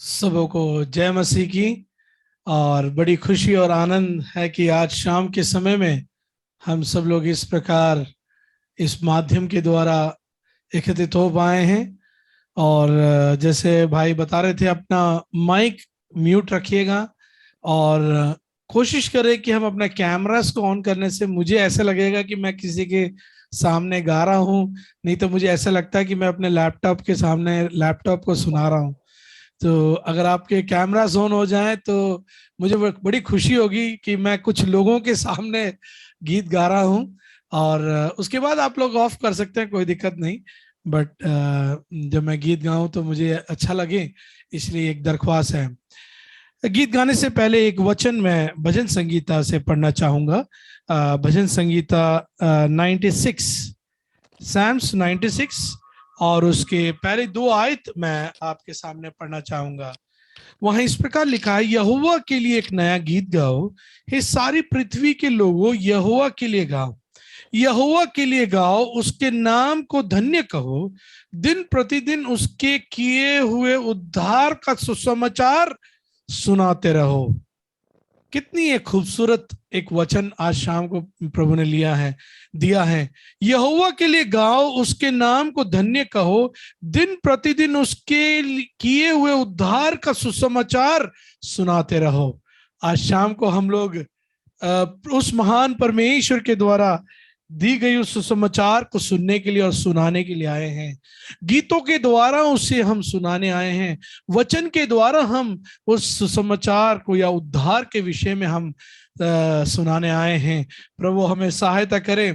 सबों को जय मसीह की। और बड़ी खुशी और आनंद है कि आज शाम के समय में हम सब लोग इस प्रकार इस माध्यम के द्वारा एकत्रित हो पाए हैं। और जैसे भाई बता रहे थे, अपना माइक म्यूट रखिएगा और कोशिश करें कि हम अपने कैमरास को ऑन करने से मुझे ऐसा लगेगा कि मैं किसी के सामने गा रहा हूँ, नहीं तो मुझे ऐसा लगता है कि मैं अपने लैपटॉप के सामने लैपटॉप को सुना रहा हूँ। तो अगर आपके कैमरा ऑन हो जाए तो मुझे बड़ी खुशी होगी कि मैं कुछ लोगों के सामने गीत गा रहा हूँ। और उसके बाद आप लोग ऑफ कर सकते हैं, कोई दिक्कत नहीं। बट जब मैं गीत गाऊं तो मुझे अच्छा लगे, इसलिए एक दरख्वास्त है। गीत गाने से पहले एक वचन मैं भजन संगीता से पढ़ना चाहूंगा। भजन संगीता 96, सैम्स 96, और उसके पहले दो आयत मैं आपके सामने पढ़ना चाहूंगा। वहां इस प्रकार लिखा है, यहोवा के लिए एक नया गीत गाओ, हे सारी पृथ्वी के लोगों, यहोवा के लिए गाओ, यहोवा के लिए गाओ, उसके नाम को धन्य कहो, दिन प्रतिदिन उसके किए हुए उद्धार का सुसमाचार सुनाते रहो। कितनी एक खूबसूरत एक वचन आज शाम को प्रभु ने दिया है। यहोवा के लिए गाओ, उसके नाम को धन्य कहो, दिन प्रतिदिन उसके किए हुए उद्धार का सुसमाचार सुनाते रहो। आज शाम को हम लोग उस महान परमेश्वर के द्वारा दी गई उस सुसमाचार को सुनने के लिए और सुनाने के लिए आए हैं। गीतों के द्वारा उसे हम सुनाने आए हैं, वचन के द्वारा हम उस सुसमाचार को या उद्धार के विषय में हम सुनाने आए हैं। प्रभु हमें सहायता करे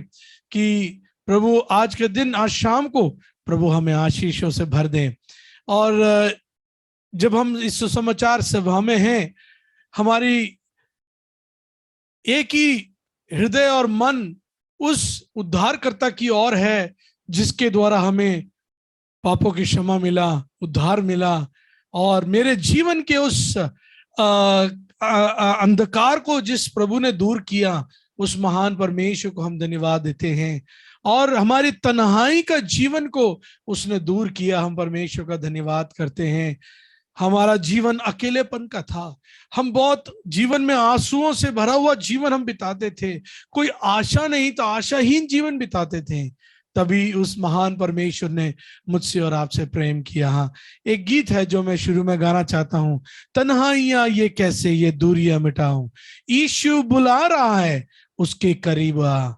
कि प्रभु आज के दिन, आज शाम को प्रभु हमें आशीषों से भर दें। और जब हम इस सुसमाचार सभा में हैं, हमारी एक ही हृदय और मन उस उद्धारकर्ता की ओर है, जिसके द्वारा हमें पापों की क्षमा मिला, उद्धार मिला, और मेरे जीवन के उस अंधकार को जिस प्रभु ने दूर किया, उस महान परमेश्वर को हम धन्यवाद देते हैं। और हमारी तन्हाई का जीवन को उसने दूर किया, हम परमेश्वर का धन्यवाद करते हैं। हमारा जीवन अकेलेपन का था, हम बहुत जीवन में आंसुओं से भरा हुआ जीवन हम बिताते थे, कोई आशा नहीं तो आशाहीन जीवन बिताते थे। तभी उस महान परमेश्वर ने मुझसे और आपसे प्रेम किया। एक गीत है जो मैं शुरू में गाना चाहता हूं, तन्हाइयां ये कैसे ये दूरियां मिटाऊं, यीशु बुला रहा है उसके करीब आ,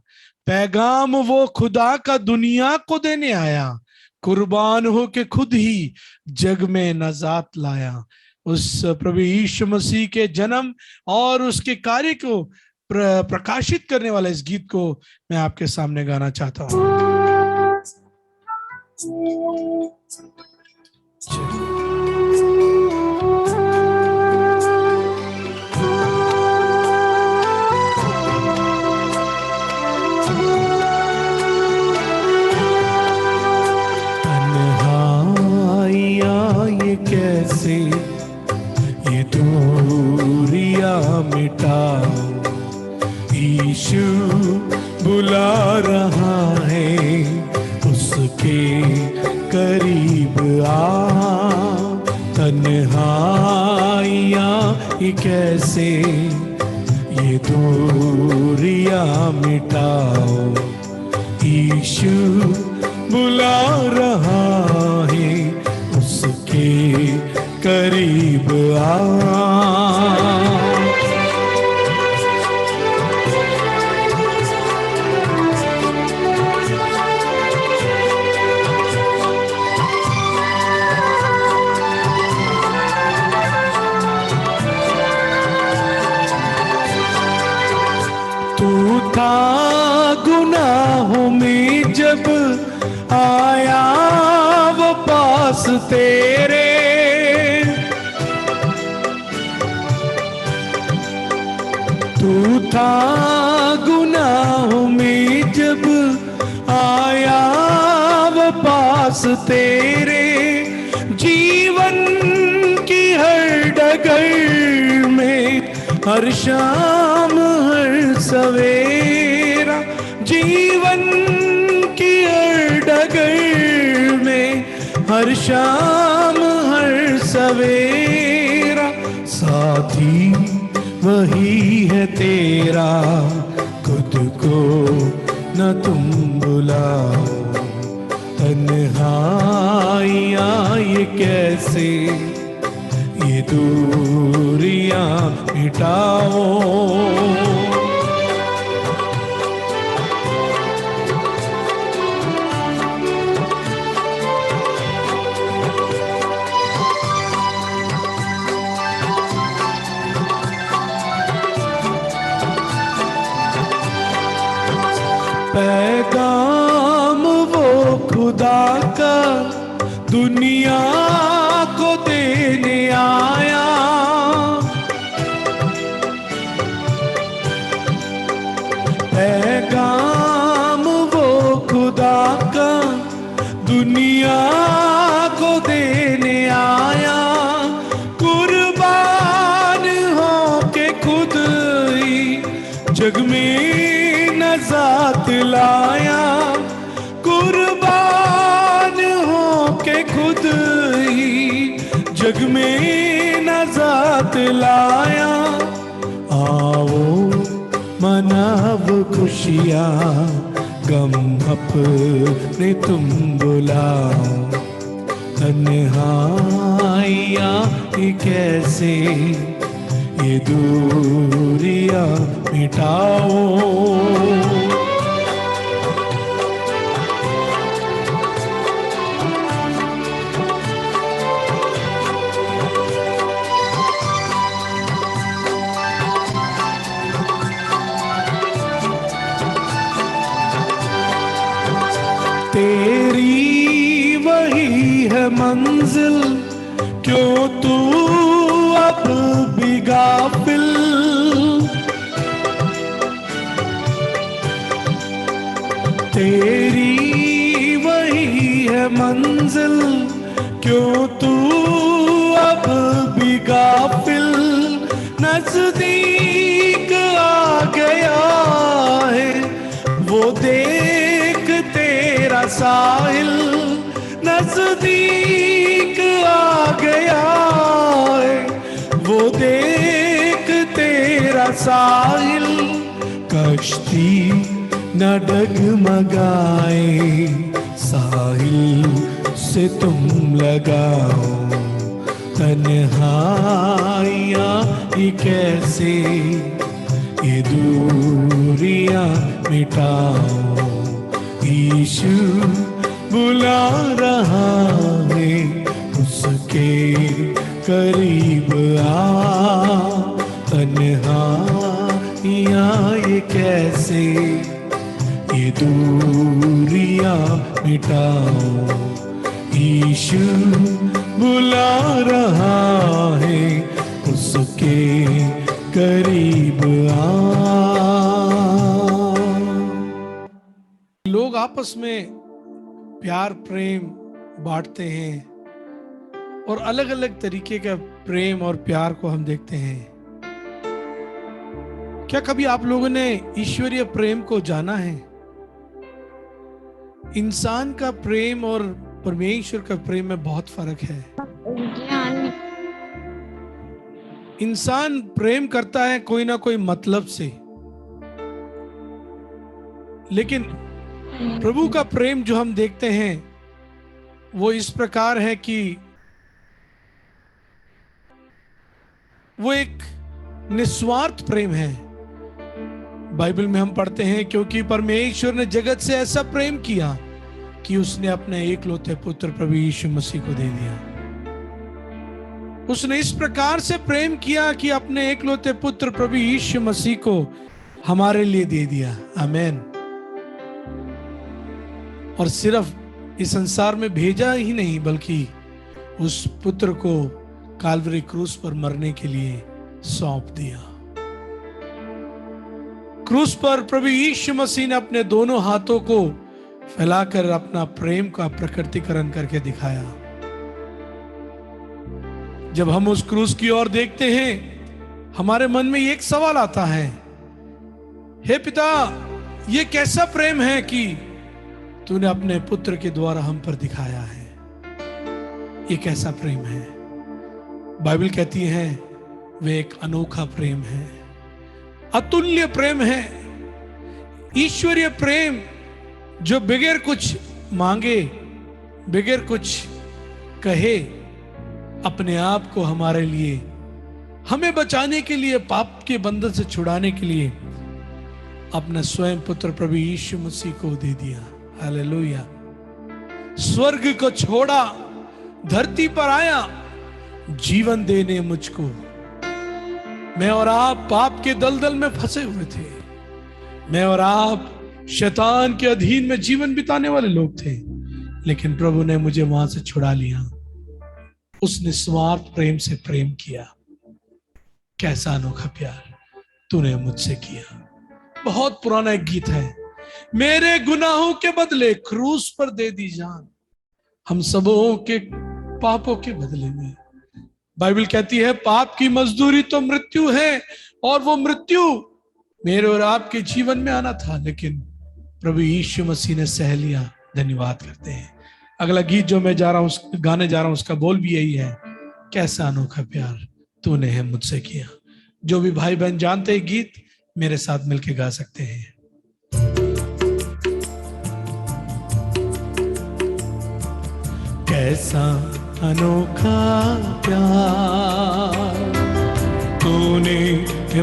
पैगाम वो खुदा का दुनिया को देने आया, कुर्बान हो के खुद ही जग में नजात लाया। उस प्रभु यीशु मसीह के जन्म और उसके कार्य को प्रकाशित करने वाले इस गीत को मैं आपके सामने गाना चाहता हूं। कैसे ये दूरियां मिटाओ, यीशु बुला रहा है उसके करीब आ, तन्हाइयां ये कैसे ये दूरियां मिटाओ, यीशु बुला रहा है उसके करीब आ। तू था गुनाहों में जब आया वो पास तेरे, तू था गुनाहों में जब आया वो पास तेरे, जीवन की हर डगर में हर शाम हर सवेरा, जीवन की हर डगर में हर शाम हर सवेरा साथी वही है तेरा, खुद को न तुम बुलाओ। तन्हाइयाँ ये कैसे, ये दूरियां मिटाओ। पैगाम वो खुदा का दुनिया को देने आया, पैगाम वो खुदा का दुनिया को देने आया। कुर्बान हो के खुद ही जग में नजात लाया, कुर्बान हो के खुद ही जग में नजात लाया। आओ मनाव खुशियाँ, गम अपने तुम बुलाओ। तन्हाइयाँ ये कैसे, ये दूरियां मिटाओ। तेरी वही है मंजिल, क्यों तू अब भी गाफिल। तेरी वही है मंजिल, क्यों तू अब भी गाफिल। नजदीक आ गया है वो देख तेरा साहिल, नजदीक आ गया है वो देख तेरा साहिल। कश्ती न डगमगाए, साहिल से तुम लगाओ। तन्हाइयाँ ये कैसे, ये दूरियां मिटाओ। यीशु बुला रहा है, उसके करीब आ। तन्हाइयाँ ये कैसे, ये दूरियां मिटाओ। यीशु बुला रहा है, उसके करीब आ। लोग आपस में प्यार प्रेम बांटते हैं और अलग अलग तरीके का प्रेम और प्यार को हम देखते हैं। क्या कभी आप लोगों ने ईश्वरीय प्रेम को जाना है? इंसान का प्रेम और परमेश्वर का प्रेम में बहुत फर्क है। इंसान प्रेम करता है कोई ना कोई मतलब से, लेकिन प्रभु का प्रेम जो हम देखते हैं वो इस प्रकार है कि वो एक निस्वार्थ प्रेम है। बाइबल में हम पढ़ते हैं, क्योंकि परमेश्वर ने जगत से ऐसा प्रेम किया कि उसने अपने एकलौते पुत्र प्रभु यीशु मसीह को दे दिया। उसने इस प्रकार से प्रेम किया कि अपने एकलौते पुत्र प्रभु यीशु मसीह को हमारे लिए दे दिया। आमीन। और सिर्फ इस संसार में भेजा ही नहीं, बल्कि उस पुत्र को काल्वरी क्रूस पर मरने के लिए सौंप दिया। क्रूस पर प्रभु यीशु मसीह ने अपने दोनों हाथों को फैलाकर अपना प्रेम का प्रकटीकरण करके दिखाया। जब हम उस क्रूस की ओर देखते हैं, हमारे मन में एक सवाल आता है, हे पिता, ये कैसा प्रेम है कि तूने अपने पुत्र के द्वारा हम पर दिखाया है? ये कैसा प्रेम है? बाइबल कहती है वे एक अनोखा प्रेम है, अतुल्य प्रेम है, ईश्वरीय प्रेम जो बगैर कुछ मांगे, बगैर कुछ कहे, अपने आप को हमारे लिए, हमें बचाने के लिए, पाप के बंधन से छुड़ाने के लिए अपना स्वयं पुत्र प्रभु यीशु मसीह को दे दिया। हालेलुया। स्वर्ग को छोड़ा, धरती पर आया जीवन देने मुझको। मैं और आप पाप के दलदल में फंसे हुए थे, मैं और आप शैतान के अधीन में जीवन बिताने वाले लोग थे, लेकिन प्रभु ने मुझे वहां से छुड़ा लिया। उसने निस्वार्थ प्रेम से प्रेम किया। कैसा अनोखा प्यार तूने मुझसे किया। बहुत पुराना एक गीत है, मेरे गुनाहों के बदले क्रूस पर दे दी जान, हम सबों के पापों के बदले में। बाइबल कहती है पाप की मजदूरी तो मृत्यु है, और वो मृत्यु मेरे और आपके जीवन में आना था, लेकिन प्रभु यीशु मसीह ने सह लिया। धन्यवाद करते हैं। अगला गीत जो मैं गाने जा रहा हूं उसका बोल भी यही है, कैसा अनोखा प्यार तूने है मुझसे किया। जो भी भाई बहन जानते हैं गीत, मेरे साथ मिलके गा सकते हैं। कैसा अनोखा प्यार तूने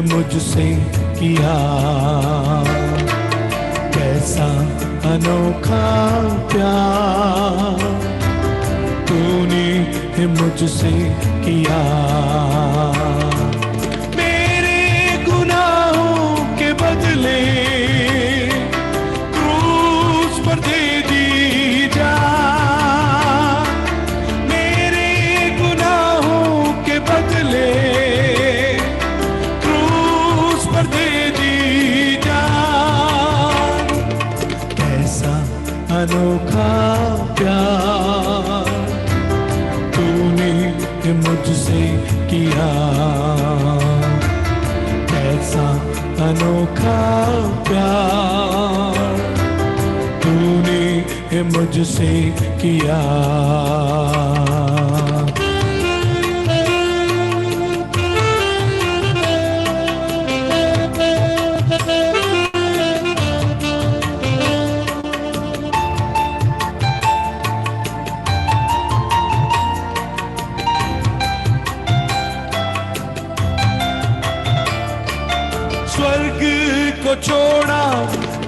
मुझसे किया, कैसा अनोखा प्यार तूने मुझसे किया। मेरे गुनाहों के बदले क्रूस पर दे दी जान, मेरे गुनाहों के बदले क्रूस पर दे दी जान। कैसा अनोखा प्यार तूने मुझसे किया, कैसा अनोखा प्यार तूने मुझसे किया। स्वर्ग को छोड़ा,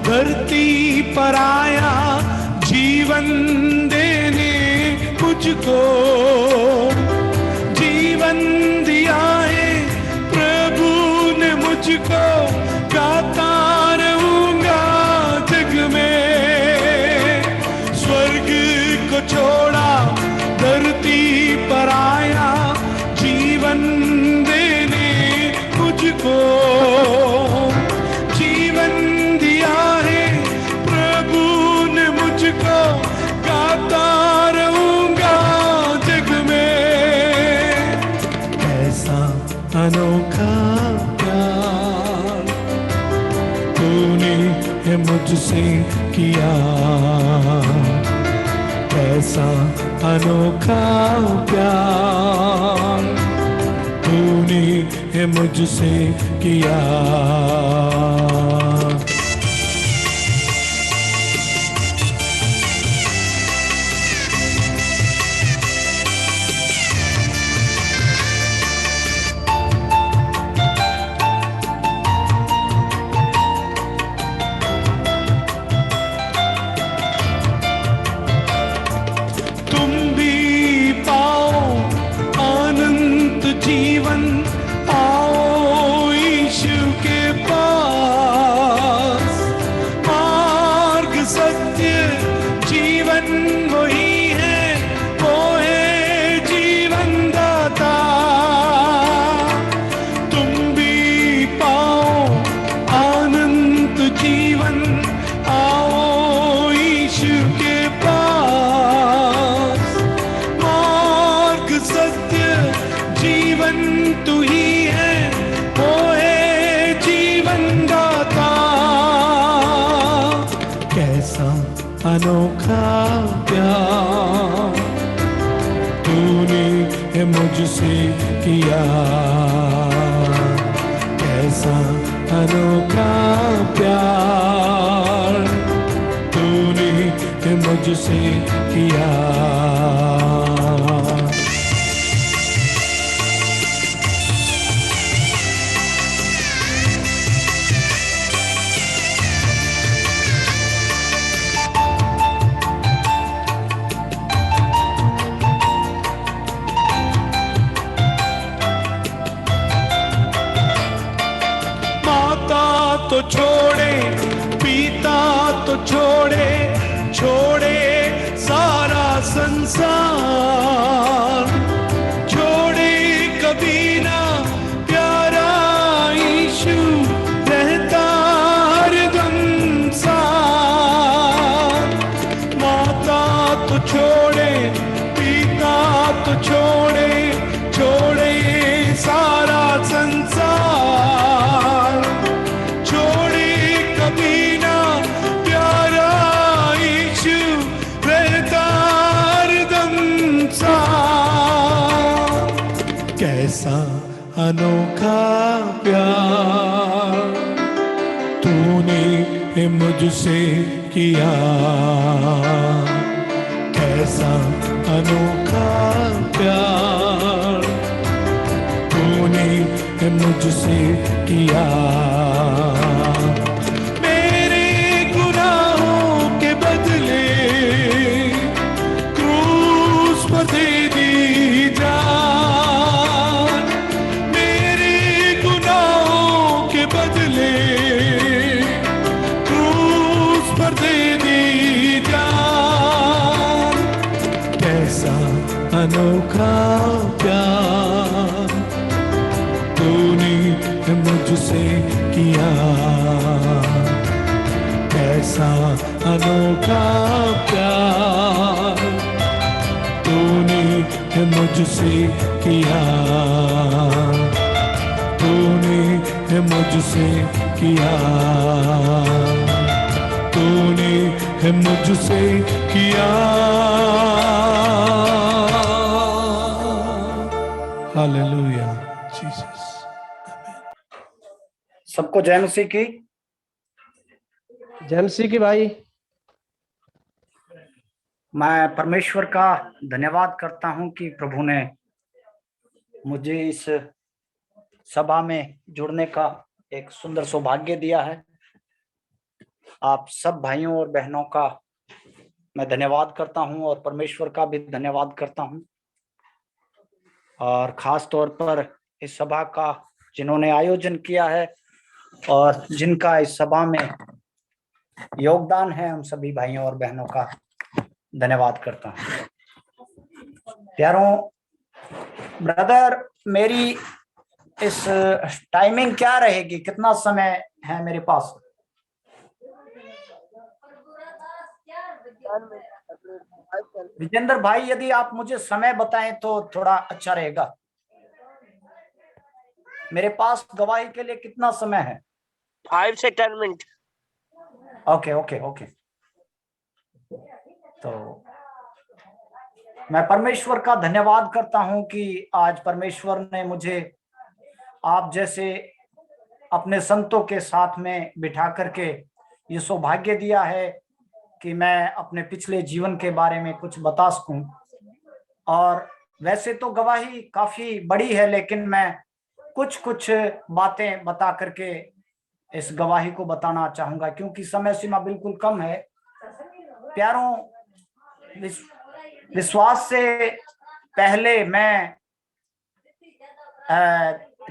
धरती पर आया जीवन देने मुझको। जीवन दिया है प्रभु ने मुझको, गाता रहूंगा जग में। स्वर्ग को छोड़ा, धरती पर आया जीवन देने मुझको। जीवन दिया है प्रभु ने मुझको, गाता रहूंगा जग में। कैसा अनोखा प्यार तूने मुझसे किया, कैसा अनोखा प्यार तूने मुझसे किया। तुम भी पाओ अनंत जीवन, आओ यीशु के पास। मार्ग सत्य जीवन वही है, वो है जीवन दाता। तुम भी पाओ अनंत जीवन, आओ यीशु के पास। मार्ग सत्य जीवन तू ही है, वो है जीवन दाता। कैसा अनोखा प्यार तूने मुझसे किया, कैसा अनोखा प्यार तूने मुझसे किया। तो छोड़े पिता तो छोड़े, छोड़े सारा संसार, छोड़े कभी ना प्यारा यीशु रहता हरदम साथ। माता तो छोड़े पिता तो छोड़े, छोड़े सारा संसार, छोड़े कभी ना प्यारा यीशु रहता हरदम साथ। कैसा अनोखा प्यार तूने मुझसे किया, कैसा अनोखा प्यार तूने मुझसे किया। मेरे गुनाहों के बदले क्रूस पर दे दी जान, मेरे गुनाहों के बदले क्रूस पर दे दी जान। कैसा अनोखा प्यार तूने मुझसे किया, कैसा अनोखा प्यार तूने मुझसे किया, तूने मुझसे किया, तूने मुझसे किया। Hallelujah Jesus. सबको जय मसीह की। जय मसीह की भाई। मैं परमेश्वर का धन्यवाद करता हूं कि प्रभु ने मुझे इस सभा में जुड़ने का एक सुंदर सौभाग्य दिया है। आप सब भाइयों और बहनों का मैं धन्यवाद करता हूं और परमेश्वर का भी धन्यवाद करता हूं, और खास तौर पर इस सभा का जिन्होंने आयोजन किया है और जिनका इस सभा में योगदान है, उन सभी भाइयों और बहनों का धन्यवाद करता हूं। प्यारों ब्रदर, मेरी इस टाइमिंग क्या रहेगी, कितना समय है मेरे पास? विजेंद्र भाई, यदि आप मुझे समय बताएं तो थोड़ा अच्छा रहेगा। मेरे पास गवाही के लिए कितना समय है? 5 से 10 मिनट। Okay okay okay. तो मैं परमेश्वर का धन्यवाद करता हूं कि आज परमेश्वर ने मुझे आप जैसे अपने संतों के साथ में बिठा करके ये सौभाग्य दिया है कि मैं अपने पिछले जीवन के बारे में कुछ बता सकूं। और वैसे तो गवाही काफी बड़ी है, लेकिन मैं कुछ कुछ बातें बता करके इस गवाही को बताना चाहूंगा, क्योंकि समय सीमा बिल्कुल कम है। प्यारों, विश्वास से पहले मैं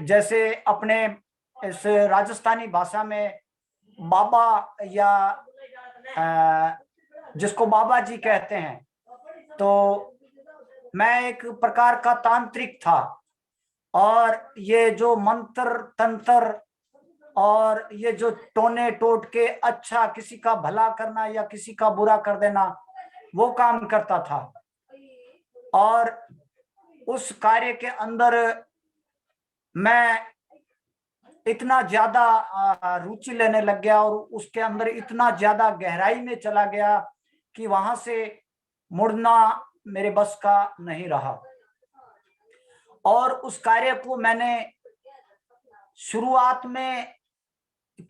जैसे अपने इस राजस्थानी भाषा में बाबा या जिसको बाबा जी कहते हैं, तो मैं एक प्रकार का तांत्रिक था। और ये जो मंत्र तंत्र और ये जो टोने टोट के अच्छा किसी का भला करना या किसी का बुरा कर देना, वो काम करता था। और उस कार्य के अंदर मैं इतना ज्यादा रुचि लेने लग गया और उसके अंदर इतना ज्यादा गहराई में चला गया कि वहां से मुड़ना मेरे बस का नहीं रहा। और उस कार्य को मैंने शुरुआत में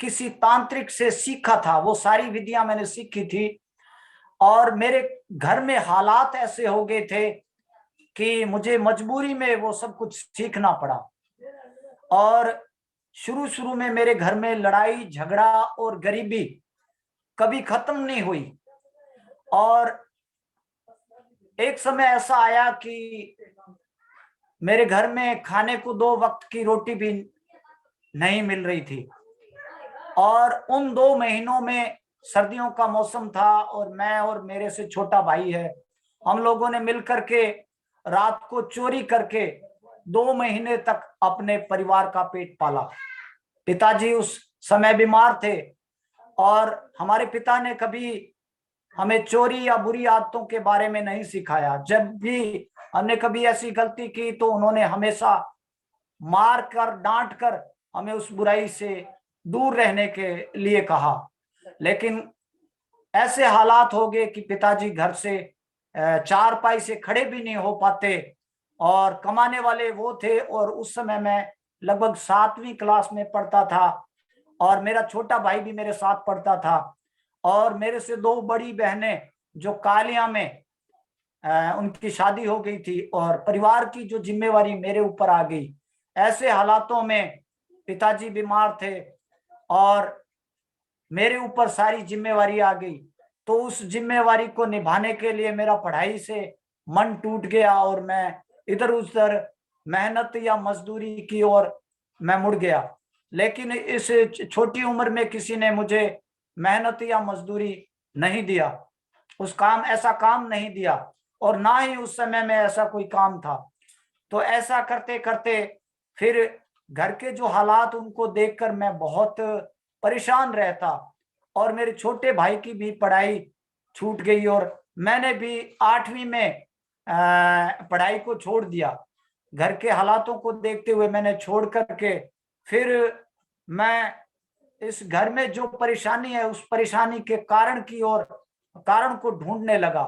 किसी तांत्रिक से सीखा था, वो सारी विधियां मैंने सीखी थी, और मेरे घर में हालात ऐसे हो गए थे कि मुझे मजबूरी में वो सब कुछ सीखना पड़ा। और शुरू शुरू में मेरे घर में लड़ाई झगड़ा और गरीबी कभी खत्म नहीं हुई। और एक समय ऐसा आया कि मेरे घर में खाने को 2 वक्त की रोटी भी नहीं मिल रही थी। और उन 2 महीनों में सर्दियों का मौसम था, और मैं और मेरे से छोटा भाई है, हम लोगों ने मिलकर के रात को चोरी करके 2 महीने तक अपने परिवार का पेट पाला। पिताजी उस समय बीमार थे, और हमारे पिता ने कभी हमें चोरी या बुरी आदतों के बारे में नहीं सिखाया। जब भी हमने कभी ऐसी गलती की तो उन्होंने हमेशा मार कर डांट कर हमें उस बुराई से दूर रहने के लिए कहा। लेकिन ऐसे हालात हो गए कि पिताजी घर से चारपाई से खड़े भी नहीं हो पाते, और कमाने वाले वो थे। और उस समय मैं लगभग 7वीं क्लास में पढ़ता था, और मेरा छोटा भाई भी मेरे साथ पढ़ता था, और मेरे से 2 बड़ी बहनें जो कालिया में उनकी शादी हो गई थी, और परिवार की जो जिम्मेवारी मेरे ऊपर आ गई। ऐसे हालातों में पिताजी बीमार थे और मेरे ऊपर सारी जिम्मेवारी आ गई। तो उस जिम्मेवारी को निभाने के लिए मेरा पढ़ाई से मन टूट गया, और मैं इधर उधर मेहनत या मजदूरी की ओर मैं मुड़ गया। लेकिन इस छोटी उम्र में किसी ने मुझे मेहनत या मजदूरी नहीं दिया, ऐसा काम नहीं दिया, और ना ही उस समय में ऐसा कोई काम था। तो ऐसा करते करते फिर घर के जो हालात उनको देखकर मैं बहुत परेशान रहता, और मेरे छोटे भाई की भी पढ़ाई छूट गई, और मैंने भी 8वीं में पढ़ाई को छोड़ दिया। घर के हालातों को देखते हुए मैंने छोड़ करके फिर मैं इस घर में जो परेशानी है उस परेशानी के कारण को ढूंढने लगा।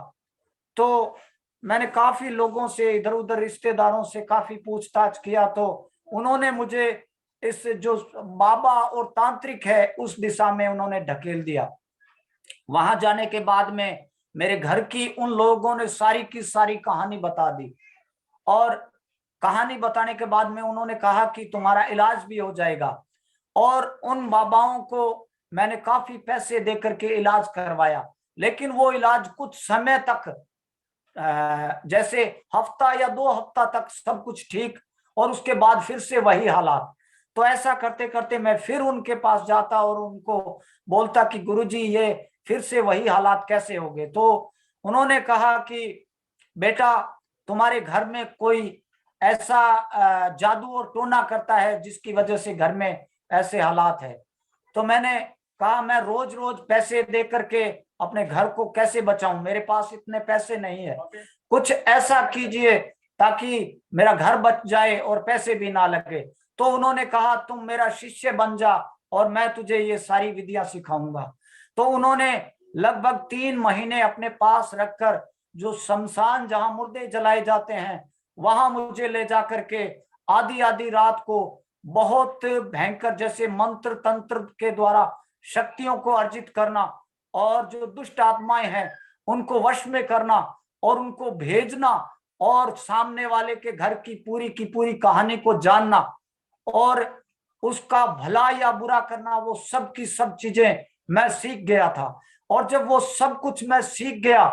तो मैंने काफी लोगों से, इधर उधर रिश्तेदारों से काफी पूछताछ किया, तो उन्होंने मुझे इस जो बाबा और तांत्रिक है उस दिशा में उन्होंने ढकेल दिया। वहां जाने के बाद में मेरे घर की उन लोगों ने सारी की सारी कहानी बता दी, और कहानी बताने के बाद में उन्होंने कहा कि तुम्हारा इलाज भी हो जाएगा। और उन बाबाओं को मैंने काफी पैसे देकर के इलाज करवाया, लेकिन वो इलाज कुछ समय तक, जैसे हफ्ता या 2 हफ्ता तक सब कुछ ठीक, और उसके बाद फिर से वही हालात। तो ऐसा करते करते मैं फिर उनके पास जाता और उनको बोलता कि गुरुजी ये फिर से वही हालात कैसे हो गए। तो उन्होंने कहा कि बेटा तुम्हारे घर में कोई ऐसा जादू और टोना करता है जिसकी वजह से घर में ऐसे हालात है। तो मैंने कहा मैं रोज रोज पैसे दे करके अपने घर को कैसे बचाऊं, मेरे पास इतने पैसे नहीं है, कुछ ऐसा कीजिए ताकि मेरा घर बच जाए और पैसे भी ना लगे। तो उन्होंने कहा तुम मेरा शिष्य बन जा और मैं तुझे ये सारी विधियां सिखाऊंगा। तो उन्होंने लगभग 3 महीने अपने पास रखकर जो शमशान जहां मुर्दे जलाए जाते हैं वहां मुझे ले जा करके आधी आधी रात को बहुत भयंकर जैसे मंत्र तंत्र के द्वारा शक्तियों को अर्जित करना, और जो दुष्ट आत्माएं हैं उनको वश में करना, और उनको भेजना, और सामने वाले के घर की पूरी कहानी को जानना, और उसका भला या बुरा करना, वो सब की सब चीजें मैं सीख गया था। और जब वो सब कुछ मैं सीख गया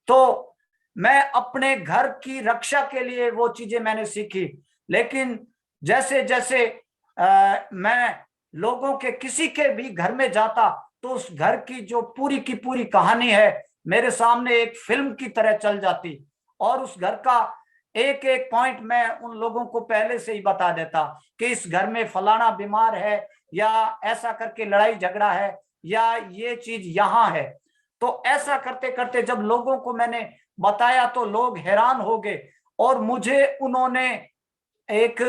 तो मैं अपने घर की रक्षा के लिए वो चीजें मैंने सीखी। लेकिन जैसे जैसे मैं लोगों के किसी के भी घर में जाता तो उस घर की जो की पूरी कहानी है मेरे सामने एक फिल्म की तरह चल जाती, और उस घर का एक एक पॉइंट मैं उन लोगों को पहले से ही बता देता कि इस घर में फलाना बीमार है, या ऐसा करके लड़ाई झगड़ा है, या ये चीज यहाँ है। तो ऐसा करते करते जब लोगों को मैंने बताया तो लोग हैरान हो गए, और मुझे उन्होंने एक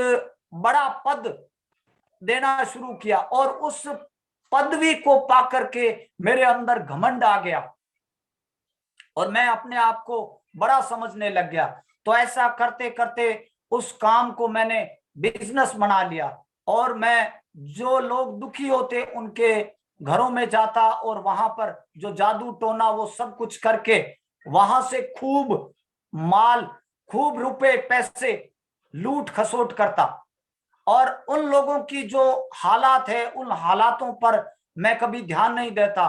बड़ा पद देना शुरू किया, और उस पदवी को पाकर के मेरे अंदर घमंड आ गया और मैं अपने आप को बड़ा समझने लग गया। तो ऐसा करते करते उस काम को मैंने बिजनेस बना लिया, और मैं जो लोग दुखी होते उनके घरों में जाता और वहां पर जो जादू टोना वो सब कुछ करके वहां से खूब माल, खूब रुपए पैसे लूट खसोट करता। और उन लोगों की जो हालात है उन हालातों पर मैं कभी ध्यान नहीं देता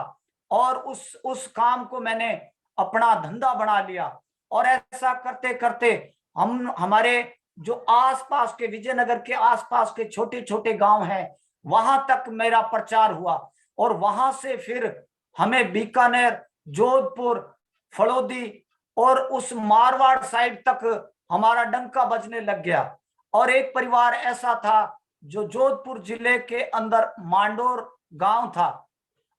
और उस काम को मैंने अपना धंधा बना लिया। और ऐसा करते करते हमारे जो आसपास के, विजयनगर के आसपास के छोटे छोटे गांव हैं वहां तक मेरा प्रचार हुआ। और वहां से फिर हमें बीकानेर, जोधपुर, फलोदी और उस मारवाड़ साइड तक हमारा डंका बजने लग गया। और एक परिवार ऐसा था जो जोधपुर जिले के अंदर मांडोर गांव था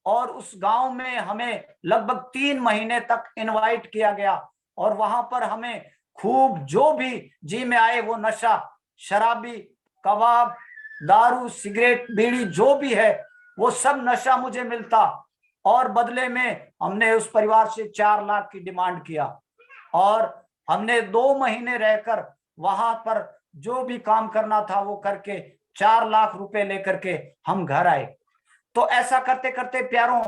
और उस गांव में हमें लगभग 3 महीने तक इनवाइट किया गया। और वहां पर हमें खूब जो भी जी में आए वो नशा, शराबी, कबाब, दारू, सिगरेट, बीड़ी जो भी है वो सब नशा मुझे मिलता। और बदले में हमने उस परिवार से 4 लाख की डिमांड किया और हमने 2 महीने रहकर वहां पर जो भी काम करना था वो करके 4 लाख रुपए लेकर के हम घर आए। तो ऐसा करते करते प्यारों,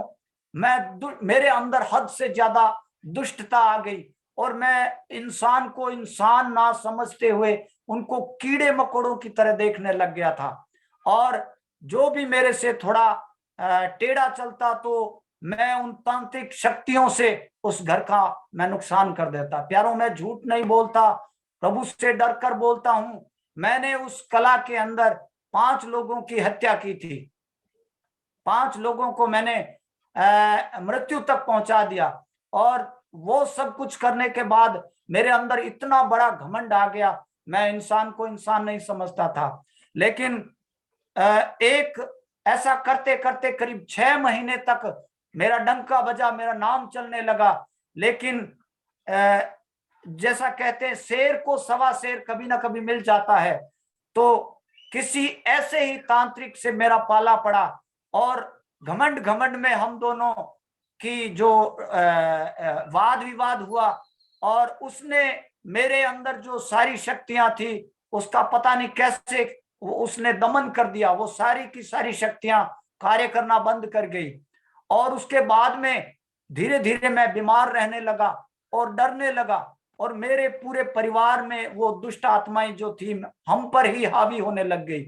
मेरे अंदर हद से ज्यादा दुष्टता आ गई और मैं इंसान को इंसान ना समझते हुए उनको कीड़े मकोड़ों की तरह देखने लग गया था। और जो भी मेरे से थोड़ा टेढ़ा चलता तो मैं उन तांत्रिक शक्तियों से उस घर का मैं नुकसान कर देता। प्यारों, मैं झूठ नहीं बोलता, प्रभु से डर कर बोलता हूं। मैंने उस कला के अंदर 5 लोगों की हत्या की थी। 5 लोगों को मैंने मृत्यु तक पहुंचा दिया। और वो सब कुछ करने के बाद मेरे अंदर इतना बड़ा घमंड आ गया, मैं इंसान को इंसान नहीं समझता था। लेकिन एक ऐसा करते करते करीब 6 महीने तक मेरा डंका बजा, मेरा नाम चलने लगा। लेकिन जैसा कहते हैं शेर को सवा शेर कभी ना कभी मिल जाता है, तो किसी ऐसे ही तांत्रिक से मेरा पाला पड़ा और घमंड घमंड में हम दोनों की जो वाद विवाद हुआ और उसने मेरे अंदर जो सारी शक्तियां थी उसका पता नहीं कैसे उसने दमन कर दिया। वो सारी की सारी शक्तियां कार्य करना बंद कर गई। और उसके बाद में धीरे धीरे मैं बीमार रहने लगा और डरने लगा और मेरे पूरे परिवार में वो दुष्ट आत्माएं जो थी हम पर ही हावी होने लग गई।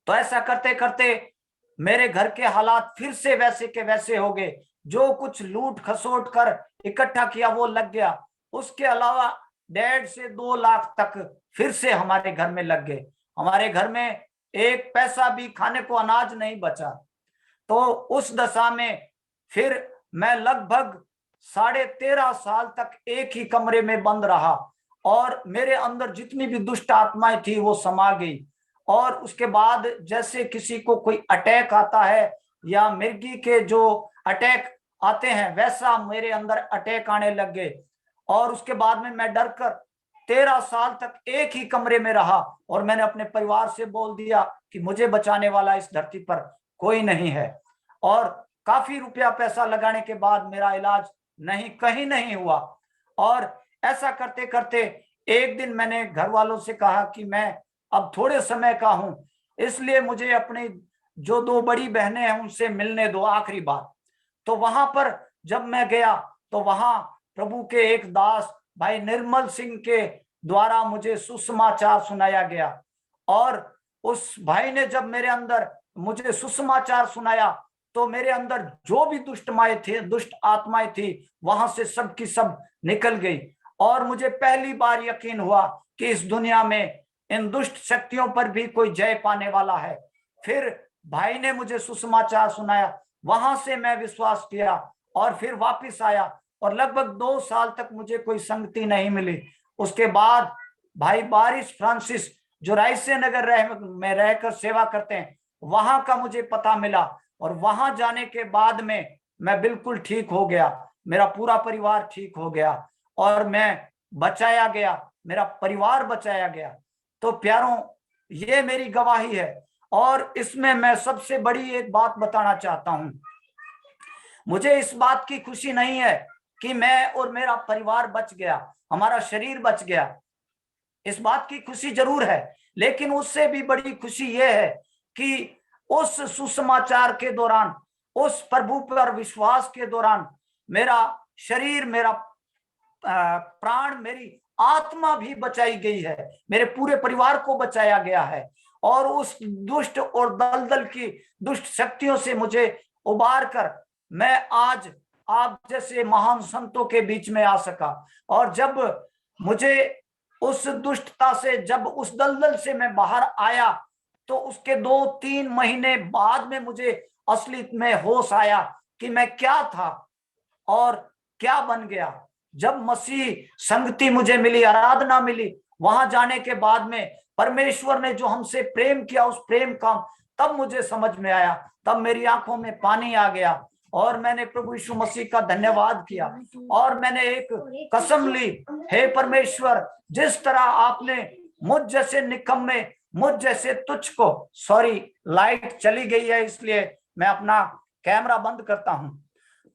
तो ऐसा करते करते मेरे घर के हालात फिर से वैसे के वैसे हो गए। जो कुछ लूट खसोट कर इकट्ठा किया वो लग गया। उसके अलावा 1.5 से 2 लाख तक फिर से हमारे घर में लग गए। हमारे घर में एक पैसा भी खाने को अनाज नहीं बचा। तो उस दशा में फिर मैं लगभग 13.5 साल तक एक ही कमरे में बंद रहा और मेरे अंदर जितनी भी दुष्ट आत्माएं थी वो समा गई। और उसके बाद जैसे किसी को कोई अटैक आता है या मिर्गी के जो अटैक आते हैं वैसा मेरे अंदर अटैक आने लग गए। और उसके बाद में मैं डर कर 13 साल तक एक ही कमरे में रहा और मैंने अपने परिवार से बोल दिया कि मुझे बचाने वाला इस धरती पर कोई नहीं है। और काफी रुपया पैसा लगाने के बाद मेरा इलाज कहीं नहीं हुआ। और ऐसा करते करते एक दिन मैंने घर वालों से कहा कि मैं अब थोड़े समय का हूं, इसलिए मुझे अपनी जो 2 बड़ी बहनें हैं उनसे मिलने दो आखिरी बार। तो वहां पर जब मैं गया तो वहां प्रभु के एक दास भाई निर्मल सिंह के द्वारा मुझे सुसमाचार सुनाया गया। और उस भाई ने जब मेरे अंदर मुझे सुसमाचार सुनाया तो मेरे अंदर जो भी दुष्ट आत्माएं थी वहां से सब की सब निकल गई। और मुझे पहली बार यकीन हुआ कि इस दुनिया में इन दुष्ट शक्तियों पर भी कोई जय पाने वाला है। फिर भाई ने मुझे सुसमाचार सुनाया, वहां से मैं विश्वास किया और फिर वापस आया और लगभग 2 साल तक मुझे कोई संगति नहीं मिली। उसके बाद भाई बारिश फ्रांसिस जो रायसे नगर में रहकर सेवा करते हैं वहां का मुझे पता मिला और वहां जाने के बाद में मैं बिल्कुल ठीक हो गया, मेरा पूरा परिवार ठीक हो गया और मैं बचाया गया, मेरा परिवार बचाया गया। तो प्यारों, ये मेरी गवाही है और इसमें मैं सबसे बड़ी एक बात बताना चाहता हूं। मुझे इस बात की खुशी नहीं है कि मैं और मेरा परिवार बच गया, हमारा शरीर बच गया, इस बात की खुशी जरूर है, लेकिन उससे भी बड़ी खुशी यह है कि उस सुसमाचार के दौरान, उस प्रभु पर विश्वास के दौरान मेरा शरीर, मेरा प्राण, मेरी आत्मा भी बचाई गई है, मेरे पूरे परिवार को बचाया गया है। और उस दुष्ट और दलदल की दुष्ट शक्तियों से मुझे उबार कर मैं आज आप जैसे महान संतों के बीच में आ सका। और जब मुझे उस दुष्टता से, जब उस दलदल से मैं बाहर आया, तो उसके 2-3 महीने बाद में मुझे असली में होश आया कि मैं क्या था और क्या बन गया। जब मसीह संगति मुझे मिली, आराधना मिली, वहां जाने के बाद में परमेश्वर ने जो हमसे प्रेम किया, उस प्रेम का तब मुझे समझ में आया, तब मेरी आंखों में पानी आ गया और मैंने प्रभु यीशु मसीह का धन्यवाद किया। और मैंने एक कसम ली, हे परमेश्वर, जिस तरह आपने मुझ जैसे निकम्मे, मुझ जैसे तुच्छ को, सॉरी लाइट चली गई है इसलिए मैं अपना कैमरा बंद करता हूं,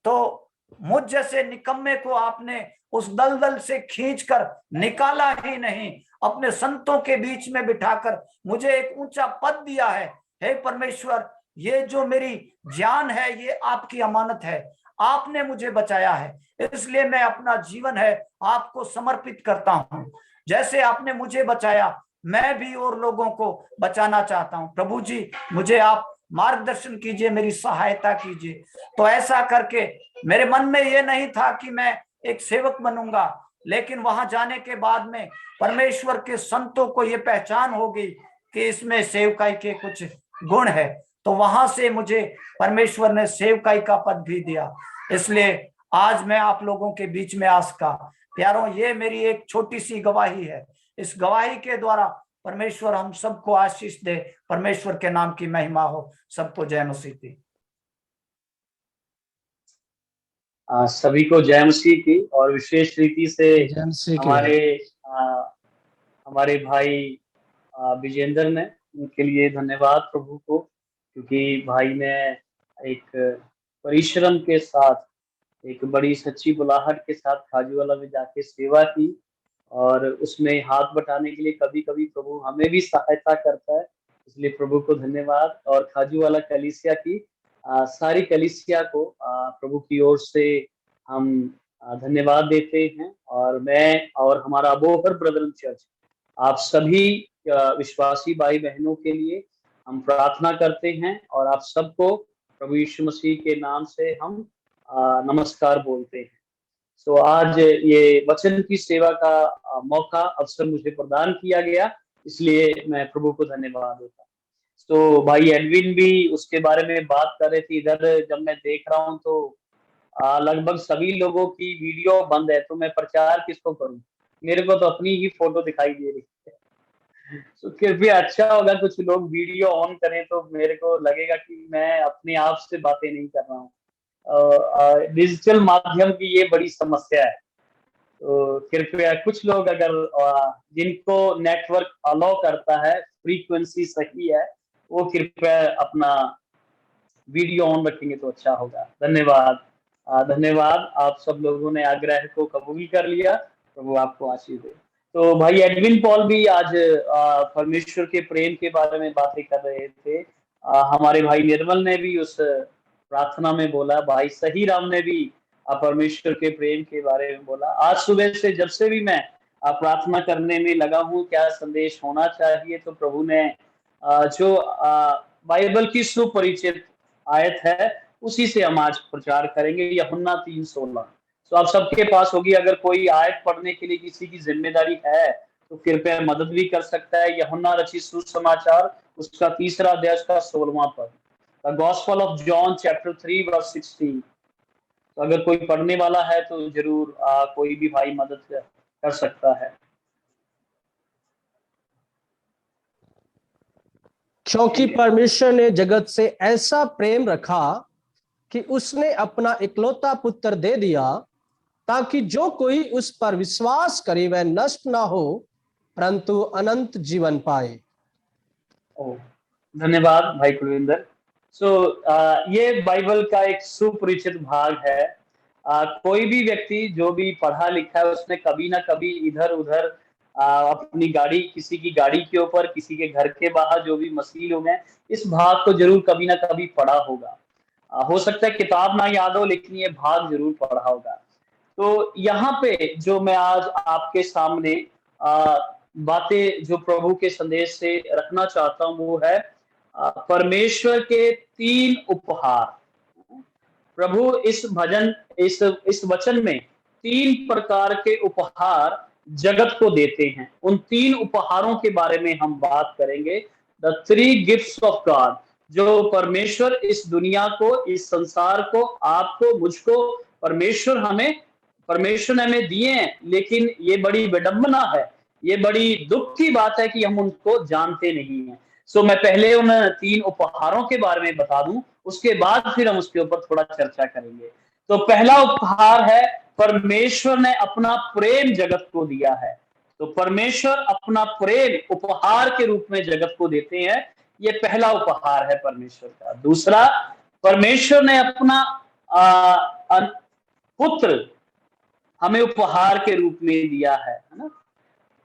तो मुझ जैसे निकम्मे को आपने उस दलदल से खींचकर निकाला ही नहीं, अपने संतों के बीच में बिठाकर मुझे एक ऊंचा पद दिया है। हे परमेश्वर, ये जो मेरी जान है ये आपकी अमानत है, आपने मुझे बचाया है, इसलिए मैं अपना जीवन है आपको समर्पित करता हूं। जैसे आपने मुझे बचाया, मैं भी और लोगों को बचाना चाहता हूं। प्रभु जी, मुझे आप मार्गदर्शन कीजिए, मेरी सहायता कीजिए। तो ऐसा करके मेरे मन में ये नहीं था कि मैं एक सेवक बनूंगा, लेकिन वहां जाने के बाद में परमेश्वर के संतों को ये पहचान हो गई कि इसमें सेवकाई के कुछ गुण है, तो वहां से मुझे परमेश्वर ने सेवकाई का पद भी दिया। इसलिए आज मैं आप लोगों के बीच में आ सका। प्यारों, ये मेरी एक छोटी सी गवाही है। इस गवाही के द्वारा परमेश्वर हम सबको आशीष दे। परमेश्वर के नाम की महिमा हो। सबको जय मसीह की। सभी को जय मसीह की। और विशेष रीति से जय मसीह की। हमारे भाई विजेंद्र ने, उनके लिए धन्यवाद प्रभु को, क्योंकि भाई ने एक परिश्रम के साथ, एक बड़ी सच्ची बुलाहट के साथ खाजूवाला में जाके सेवा की, और उसमें हाथ बटाने के लिए कभी कभी प्रभु हमें भी सहायता करता है, इसलिए प्रभु को धन्यवाद। और खाजूवाला कलीसिया की सारी कलीसिया को प्रभु की ओर से हम धन्यवाद देते हैं। और मैं और हमारा अबोहर ब्रदरन चर्च, आप सभी विश्वासी भाई बहनों के लिए हम प्रार्थना करते हैं, और आप सबको प्रभु यीशु मसीह के नाम से हम नमस्कार बोलते हैं। तो आज ये वचन की सेवा का मौका, अवसर मुझे प्रदान किया गया, इसलिए मैं प्रभु को धन्यवाद देता हूँ। तो भाई एडविन भी उसके बारे में बात कर रहे थे। इधर जब मैं देख रहा हूँ तो लगभग सभी लोगों की वीडियो बंद है, तो मैं प्रचार किसको करूं? मेरे को तो अपनी ही फोटो दिखाई दे रही है। तो कृपया अच्छा होगा कुछ लोग वीडियो ऑन करें, तो मेरे को लगेगा कि मैं अपने आप से बातें नहीं कर रहा हूँ। डिजिटल माध्यम की ये बड़ी समस्या है, तो कृपया कुछ लोग अगर जिनको नेटवर्क अलाउ करता है, फ्रीक्वेंसी सही है, वो कृपया अपना वीडियो ऑन रखेंगे तो अच्छा होगा। धन्यवाद। धन्यवाद, आप सब लोगों ने आग्रह को कबूल कर लिया, प्रभु आपको आशीष दे। तो भाई एडविन पॉल भी आज परमेश्वर के प्रेम के बारे में बातें कर रहे थे। हमारे भाई निर्मल ने भी उस प्रार्थना में बोला, भाई सही राम ने भी परमेश्वर के प्रेम के बारे में बोला। आज सुबह से जब से भी मैं प्रार्थना करने में लगा हूँ क्या संदेश होना चाहिए, तो प्रभु ने जो बाइबल की सुपरिचित आयत है उसी से हम आज प्रचार करेंगे, यूहन्ना 3:16। तो आप सबके पास होगी, अगर कोई आयत पढ़ने के लिए किसी की जिम्मेदारी है तो कृपया मदद भी कर सकता है। यूहन्ना रचित सुसमाचार उसका 3 अध्याय का 16वां पद, the gospel of John chapter 3 verse 16। तो अगर कोई पढ़ने वाला है तो जरूर कोई भी भाई मदद कर सकता है। क्योंकि परमेश्वर ने जगत से ऐसा प्रेम रखा कि उसने अपना इकलौता पुत्र दे दिया, ताकि जो कोई उस पर विश्वास करे वह नष्ट ना हो परंतु अनंत जीवन पाए। धन्यवाद भाई कुलविंदर। ये बाइबल का एक सुपरिचित भाग है। कोई भी व्यक्ति जो भी पढ़ा लिखा है उसने कभी ना कभी इधर उधर अपनी गाड़ी, किसी की गाड़ी के ऊपर, किसी के घर के बाहर जो भी मसीह लोग हैं, इस भाग को जरूर कभी ना कभी पढ़ा होगा। हो सकता है किताब ना याद हो, लेकिन ये भाग जरूर पढ़ा होगा। तो यहाँ पे जो मैं आज आपके सामने बातें जो प्रभु के संदेश से रखना चाहता हूँ वो है परमेश्वर के 3 उपहार। प्रभु इस वचन में 3 प्रकार के उपहार जगत को देते हैं। उन 3 उपहारों के बारे में हम बात करेंगे। द 3 गिफ्ट्स ऑफ गॉड, जो परमेश्वर इस दुनिया को, इस संसार को, आपको, मुझको परमेश्वर ने हमें दिए हैं। लेकिन ये बड़ी विडंबना है, ये बड़ी दुख की बात है कि हम उनको जानते नहीं हैं। सो मैं पहले उन 3 उपहारों के बारे में बता दूं, उसके बाद फिर हम उसके ऊपर थोड़ा चर्चा करेंगे। तो पहला उपहार है, परमेश्वर ने अपना प्रेम जगत को दिया है। तो परमेश्वर अपना प्रेम उपहार के रूप में जगत को देते हैं। ये पहला उपहार है परमेश्वर का। दूसरा, परमेश्वर ने अपना पुत्र हमें उपहार के रूप में दिया है ना,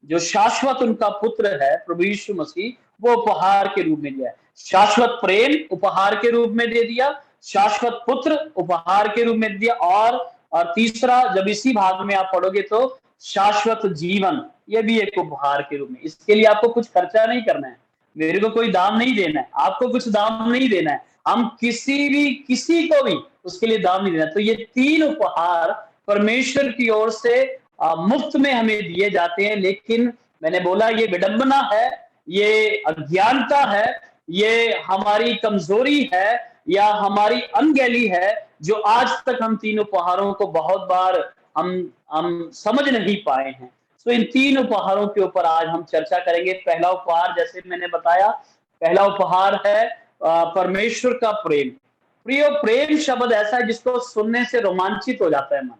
जो शाश्वत उनका पुत्र है प्रभु यीशु मसीह, वो उपहार के रूप में दिया है। शाश्वत प्रेम उपहार के रूप में दे दिया, शाश्वत पुत्र उपहार के रूप में दिया, और तीसरा, जब इसी भाग में आप पढ़ोगे तो शाश्वत जीवन, ये भी एक उपहार के रूप में। इसके लिए आपको कुछ खर्चा नहीं करना है, मेरे को कोई दाम नहीं देना है, आपको कुछ दाम नहीं देना है, हम किसी को भी उसके लिए दाम नहीं देना। तो ये 3 उपहार परमेश्वर की ओर से मुफ्त में हमें दिए जाते हैं। लेकिन मैंने बोला ये विडंबना है, ये अज्ञानता है, ये हमारी कमजोरी है या हमारी अनगैली है, जो आज तक हम 3 उपहारों को बहुत बार हम समझ नहीं पाए हैं। तो इन 3 उपहारों के ऊपर आज हम चर्चा करेंगे। पहला उपहार, जैसे मैंने बताया, पहला उपहार है परमेश्वर का प्रेम। प्रियो, प्रेम शब्द ऐसा है जिसको सुनने से रोमांचित हो जाता है मन,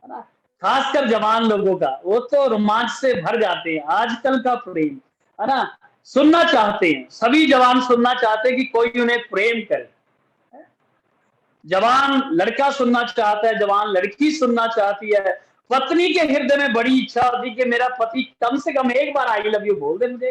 है ना। खासकर जवान लोगों का, वो तो रोमांच से भर जाते हैं। आजकल का प्रेम, है ना, सुनना चाहते हैं, सभी जवान सुनना चाहते हैं कि कोई उन्हें प्रेम करे। जवान लड़का सुनना चाहता है, जवान लड़की सुनना चाहती है। पत्नी के हृदय में बड़ी इच्छा होती है कि मेरा पति कम से कम एक बार आई लव यू बोल दे मुझे,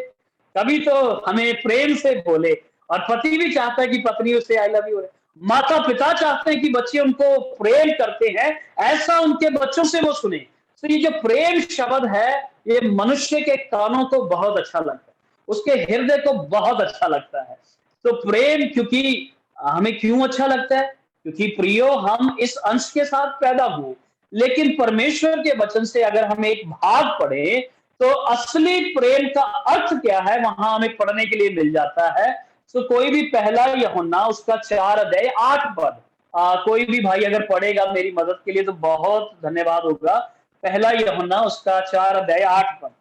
कभी तो हमें प्रेम से बोले। और पति भी चाहता है कि पत्नी उसे आई लव यू बोले। माता पिता चाहते हैं कि बच्चे उनको प्रेम करते हैं, ऐसा उनके बच्चों से वो सुने। तो ये जो प्रेम शब्द है, ये मनुष्य के कानों को बहुत अच्छा लगता है, उसके हृदय को बहुत अच्छा लगता है। तो प्रेम, क्योंकि हमें क्यों अच्छा लगता है? क्योंकि प्रियो, हम इस अंश के साथ पैदा हुए। लेकिन परमेश्वर के वचन से अगर हम एक भाग पढ़े तो असली प्रेम का अर्थ क्या है, वहां हमें पढ़ने के लिए मिल जाता है। तो कोई भी पहला यूहन्ना उसका 4 अध्याय 8 पद, कोई भी भाई अगर पढ़ेगा मेरी मदद के लिए तो बहुत धन्यवाद होगा। पहला यूहन्ना उसका 4 अध्याय 8 पद।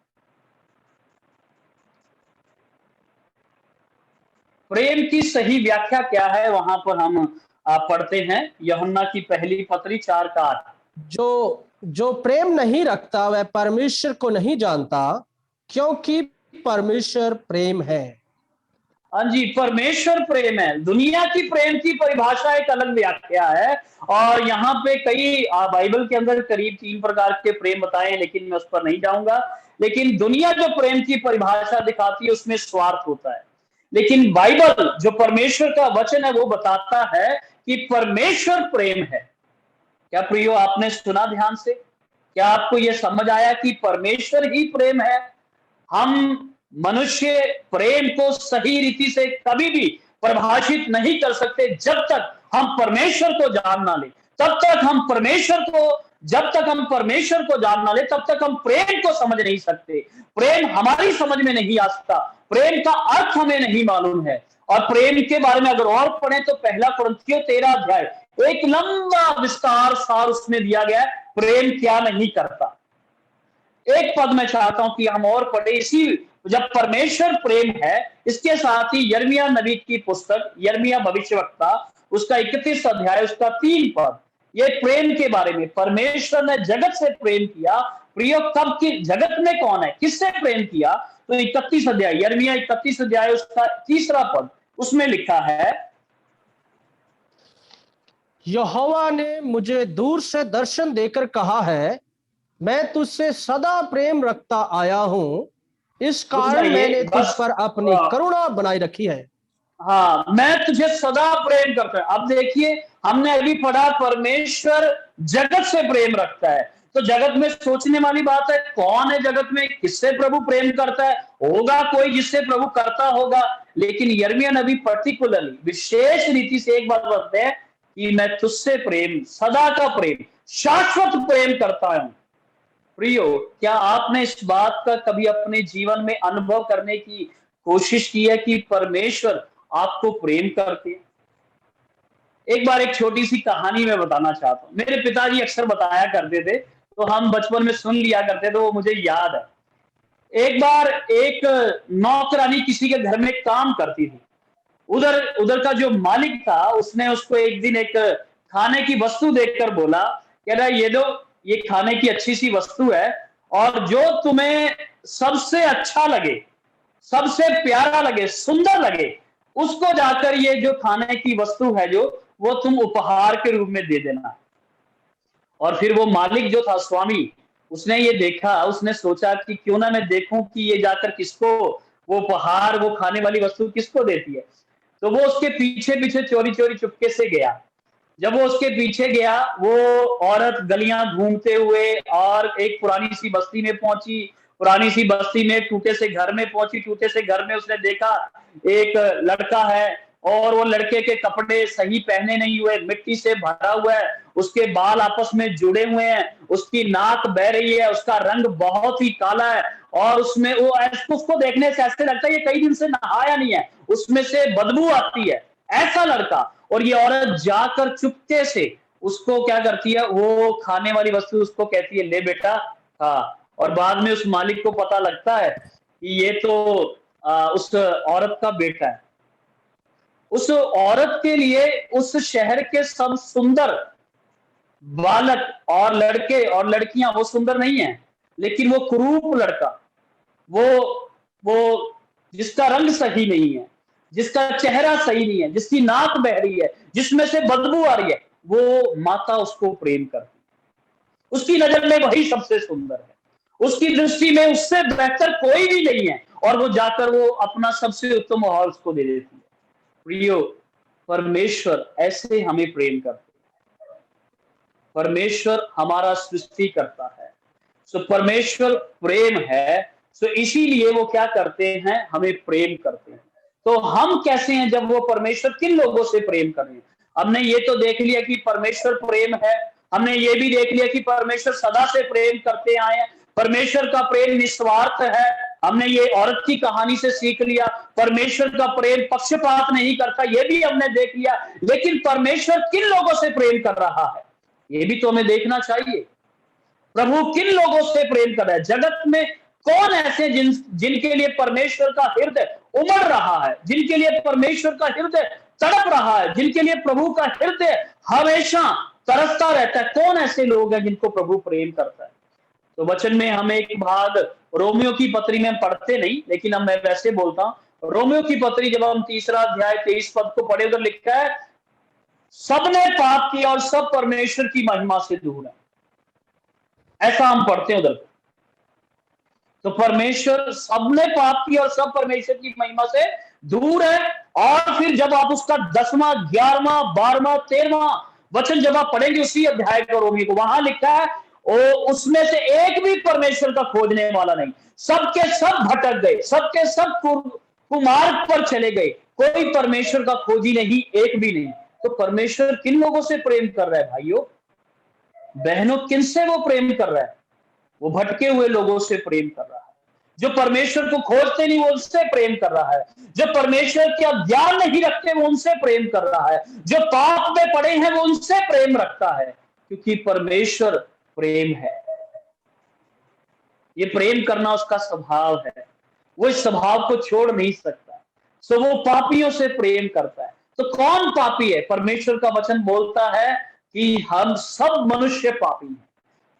प्रेम की सही व्याख्या क्या है, वहां पर हम पढ़ते हैं यूहन्ना की पहली पत्री 4 का 8। जो प्रेम नहीं रखता वह परमेश्वर को नहीं जानता, क्योंकि परमेश्वर प्रेम है। हाँ जी, परमेश्वर प्रेम है। दुनिया की प्रेम की परिभाषा एक अलग व्याख्या है, और यहाँ पे कई बाइबल के अंदर करीब 3 प्रकार के प्रेम बताए हैं, लेकिन मैं उस पर नहीं जाऊंगा। लेकिन दुनिया जो प्रेम की परिभाषा दिखाती है उसमें स्वार्थ होता है, लेकिन बाइबल जो परमेश्वर का वचन है वो बताता है कि परमेश्वर प्रेम है। क्या प्रियो, आपने सुना ध्यान से? क्या आपको यह समझ आया कि परमेश्वर ही प्रेम है? हम मनुष्य प्रेम को सही रीति से कभी भी परिभाषित नहीं कर सकते जब तक हम परमेश्वर को जान ना ले। जब तक हम परमेश्वर को जान ना ले तब तक हम प्रेम को समझ नहीं सकते। प्रेम हमारी समझ में नहीं आ सकता, प्रेम का अर्थ हमें नहीं मालूम है। और प्रेम के बारे में अगर और पढ़ें तो पहला कुरिन्थियों 13 अध्याय, एक लंबा विस्तार सार उसमें दिया गया है, प्रेम क्या नहीं करता। एक पद मैं चाहता हूं कि हम और पढ़े इसी, जब परमेश्वर प्रेम है, इसके साथ ही यिर्मयाह नबी की पुस्तक, यिर्मयाह भविष्यवक्ता, उसका 31 अध्याय, उसका 3 पद, ये प्रेम के बारे में। परमेश्वर ने जगत से प्रेम किया। प्रियो, कब की जगत में कौन है, किससे प्रेम किया? तो 31 अध्याय, यिर्मयाह 31 अध्याय, उसका 3 पद, उसमें लिखा है, यहोवा ने मुझे दूर से दर्शन देकर कहा है, मैं तुझसे सदा प्रेम रखता आया हूं, इस कारण जाइए, मैंने तुझ बस। पर अपनी करुणा बनाई रखी है। हाँ, मैं तुझे सदा प्रेम करता हूं। अब देखिए, हमने अभी पढ़ा परमेश्वर जगत से प्रेम रखता है। तो जगत में सोचने वाली बात है, कौन है जगत में, किससे प्रभु प्रेम करता है? होगा कोई जिससे प्रभु करता होगा। लेकिन यिर्मयाह नबी पर्टिकुलरली विशेष रीति से एक बात बताते हैं कि मैं तुझसे प्रेम, सदा का प्रेम, शाश्वत प्रेम करता हूं। प्रियो, क्या आपने इस बात का कभी अपने जीवन में अनुभव करने की कोशिश की है कि परमेश्वर आपको प्रेम करते हैं? एक बार एक छोटी सी कहानी मैं बताना चाहता हूं। मेरे पिताजी अक्सर बताया करते थे, तो हम बचपन में सुन लिया करते थे, वो मुझे याद है। एक बार एक नौकरानी किसी के घर में काम करती थी। उधर उधर का जो मालिक था, उसने उसको एक दिन एक खाने की वस्तु देखकर बोला, कह रहा ये लो, ये खाने की अच्छी सी वस्तु है, और जो तुम्हें सबसे अच्छा लगे, सबसे प्यारा लगे, सुंदर लगे, उसको जाकर ये जो खाने की वस्तु है जो, वो तुम उपहार के रूप में दे देना। और फिर वो मालिक जो था, स्वामी, उसने ये देखा, उसने सोचा कि क्यों ना मैं देखूं कि ये जाकर किसको वो उपहार, वो खाने वाली वस्तु किसको देती है। तो वो उसके पीछे पीछे चोरी चोरी चुपके से गया। जब वो उसके पीछे गया, वो औरत गलियां घूमते हुए और एक पुरानी सी बस्ती में पहुंची। पुरानी सी बस्ती में टूटे से घर में पहुंची। टूटे से घर में उसने देखा एक लड़का है, और वो लड़के के कपड़े सही पहने नहीं हुए, मिट्टी से भरा हुआ है, उसके बाल आपस में जुड़े हुए हैं, उसकी नाक बह रही है, उसका रंग बहुत ही काला है, और उसमें वो उसको देखने से ऐसे लगता है ये कई दिन से नहाया नहीं है, उसमें से बदबू आती है, ऐसा लड़का। और ये औरत जाकर चुपके से उसको क्या करती है, वो खाने वाली वस्तु उसको कहती है, ले बेटा खा। और बाद में उस मालिक को पता लगता है कि ये तो उस औरत का बेटा है। उस औरत के लिए उस शहर के सब सुंदर बालक और लड़के और लड़कियां वो सुंदर नहीं है, लेकिन वो कुरूप लड़का, वो जिसका रंग सही नहीं है, जिसका चेहरा सही नहीं है, जिसकी नाक बह रही है, जिसमें से बदबू आ रही है, वो माता उसको प्रेम करती है। उसकी नजर में वही सबसे सुंदर है, उसकी दृष्टि में उससे बेहतर कोई भी नहीं है, और वो जाकर वो अपना सबसे उत्तम उपहार उसको दे देती है। प्रियो, परमेश्वर ऐसे हमें प्रेम करते हैं। परमेश्वर हमारा सृष्टि करता है, सो परमेश्वर प्रेम है। सो इसीलिए वो क्या करते हैं, हमें प्रेम करते हैं। तो हम कैसे हैं जब वो परमेश्वर किन लोगों से प्रेम कर रहे हैं? हमने ये तो देख लिया कि परमेश्वर प्रेम है, हमने ये भी देख लिया कि परमेश्वर सदा से प्रेम करते आए हैं, परमेश्वर का प्रेम निस्वार्थ है। हमने ये औरत की कहानी से सीख लिया, परमेश्वर का प्रेम पक्षपात नहीं करता, ये भी हमने देख लिया। लेकिन परमेश्वर किन लोगों से प्रेम कर रहा है, ये भी तो हमें देखना चाहिए। प्रभु किन लोगों से प्रेम कर रहा है? जगत में कौन ऐसे जिनके लिए परमेश्वर का हृदय उमड़ रहा है, जिनके लिए परमेश्वर का हृदय तड़प रहा है, जिनके लिए प्रभु का हृदय हमेशा तरसता रहता है? कौन ऐसे लोग हैं जिनको प्रभु प्रेम करता है? तो वचन में हम एक भाग रोमियो की पत्री में पढ़ते नहीं, लेकिन अब मैं वैसे बोलता हूं। रोमियो की पत्री जब हम 3 अध्याय 23 पद को पढ़े, उधर लिखा है, सबने पाप किया और सब परमेश्वर की महिमा से दूर है। ऐसा हम पढ़ते हैं उधर। तो परमेश्वर, सबने पाप किया और सब परमेश्वर की महिमा से दूर है। और फिर जब आप उसका 10वां, 11वां, 12वां, 13वां वचन जब आप पढ़ेंगे उसी अध्याय को, रोमी को, वहां लिखा है, उसमें से एक भी परमेश्वर का खोजने वाला नहीं, सबके सब भटक गए, सबके सब कुमार्ग पर चले गए, कोई परमेश्वर का खोजी नहीं, एक भी नहीं। तो परमेश्वर किन लोगों से प्रेम कर रहा है भाइयों बहनों? किनसे वो प्रेम कर रहा है? वो भटके हुए लोगों से प्रेम कर रहा है। जो परमेश्वर को खोजते नहीं, वो उनसे प्रेम कर रहा है। जो परमेश्वर का ज्ञान नहीं रखते, वो उनसे प्रेम कर रहा है। जो पाप में पड़े हैं, वो उनसे प्रेम रखता है, क्योंकि परमेश्वर प्रेम है। ये प्रेम करना उसका स्वभाव है, वो इस स्वभाव को छोड़ नहीं सकता। सो वो पापियों से प्रेम करता है। तो कौन पापी है? परमेश्वर का वचन बोलता है कि हम सब मनुष्य पापी हैं,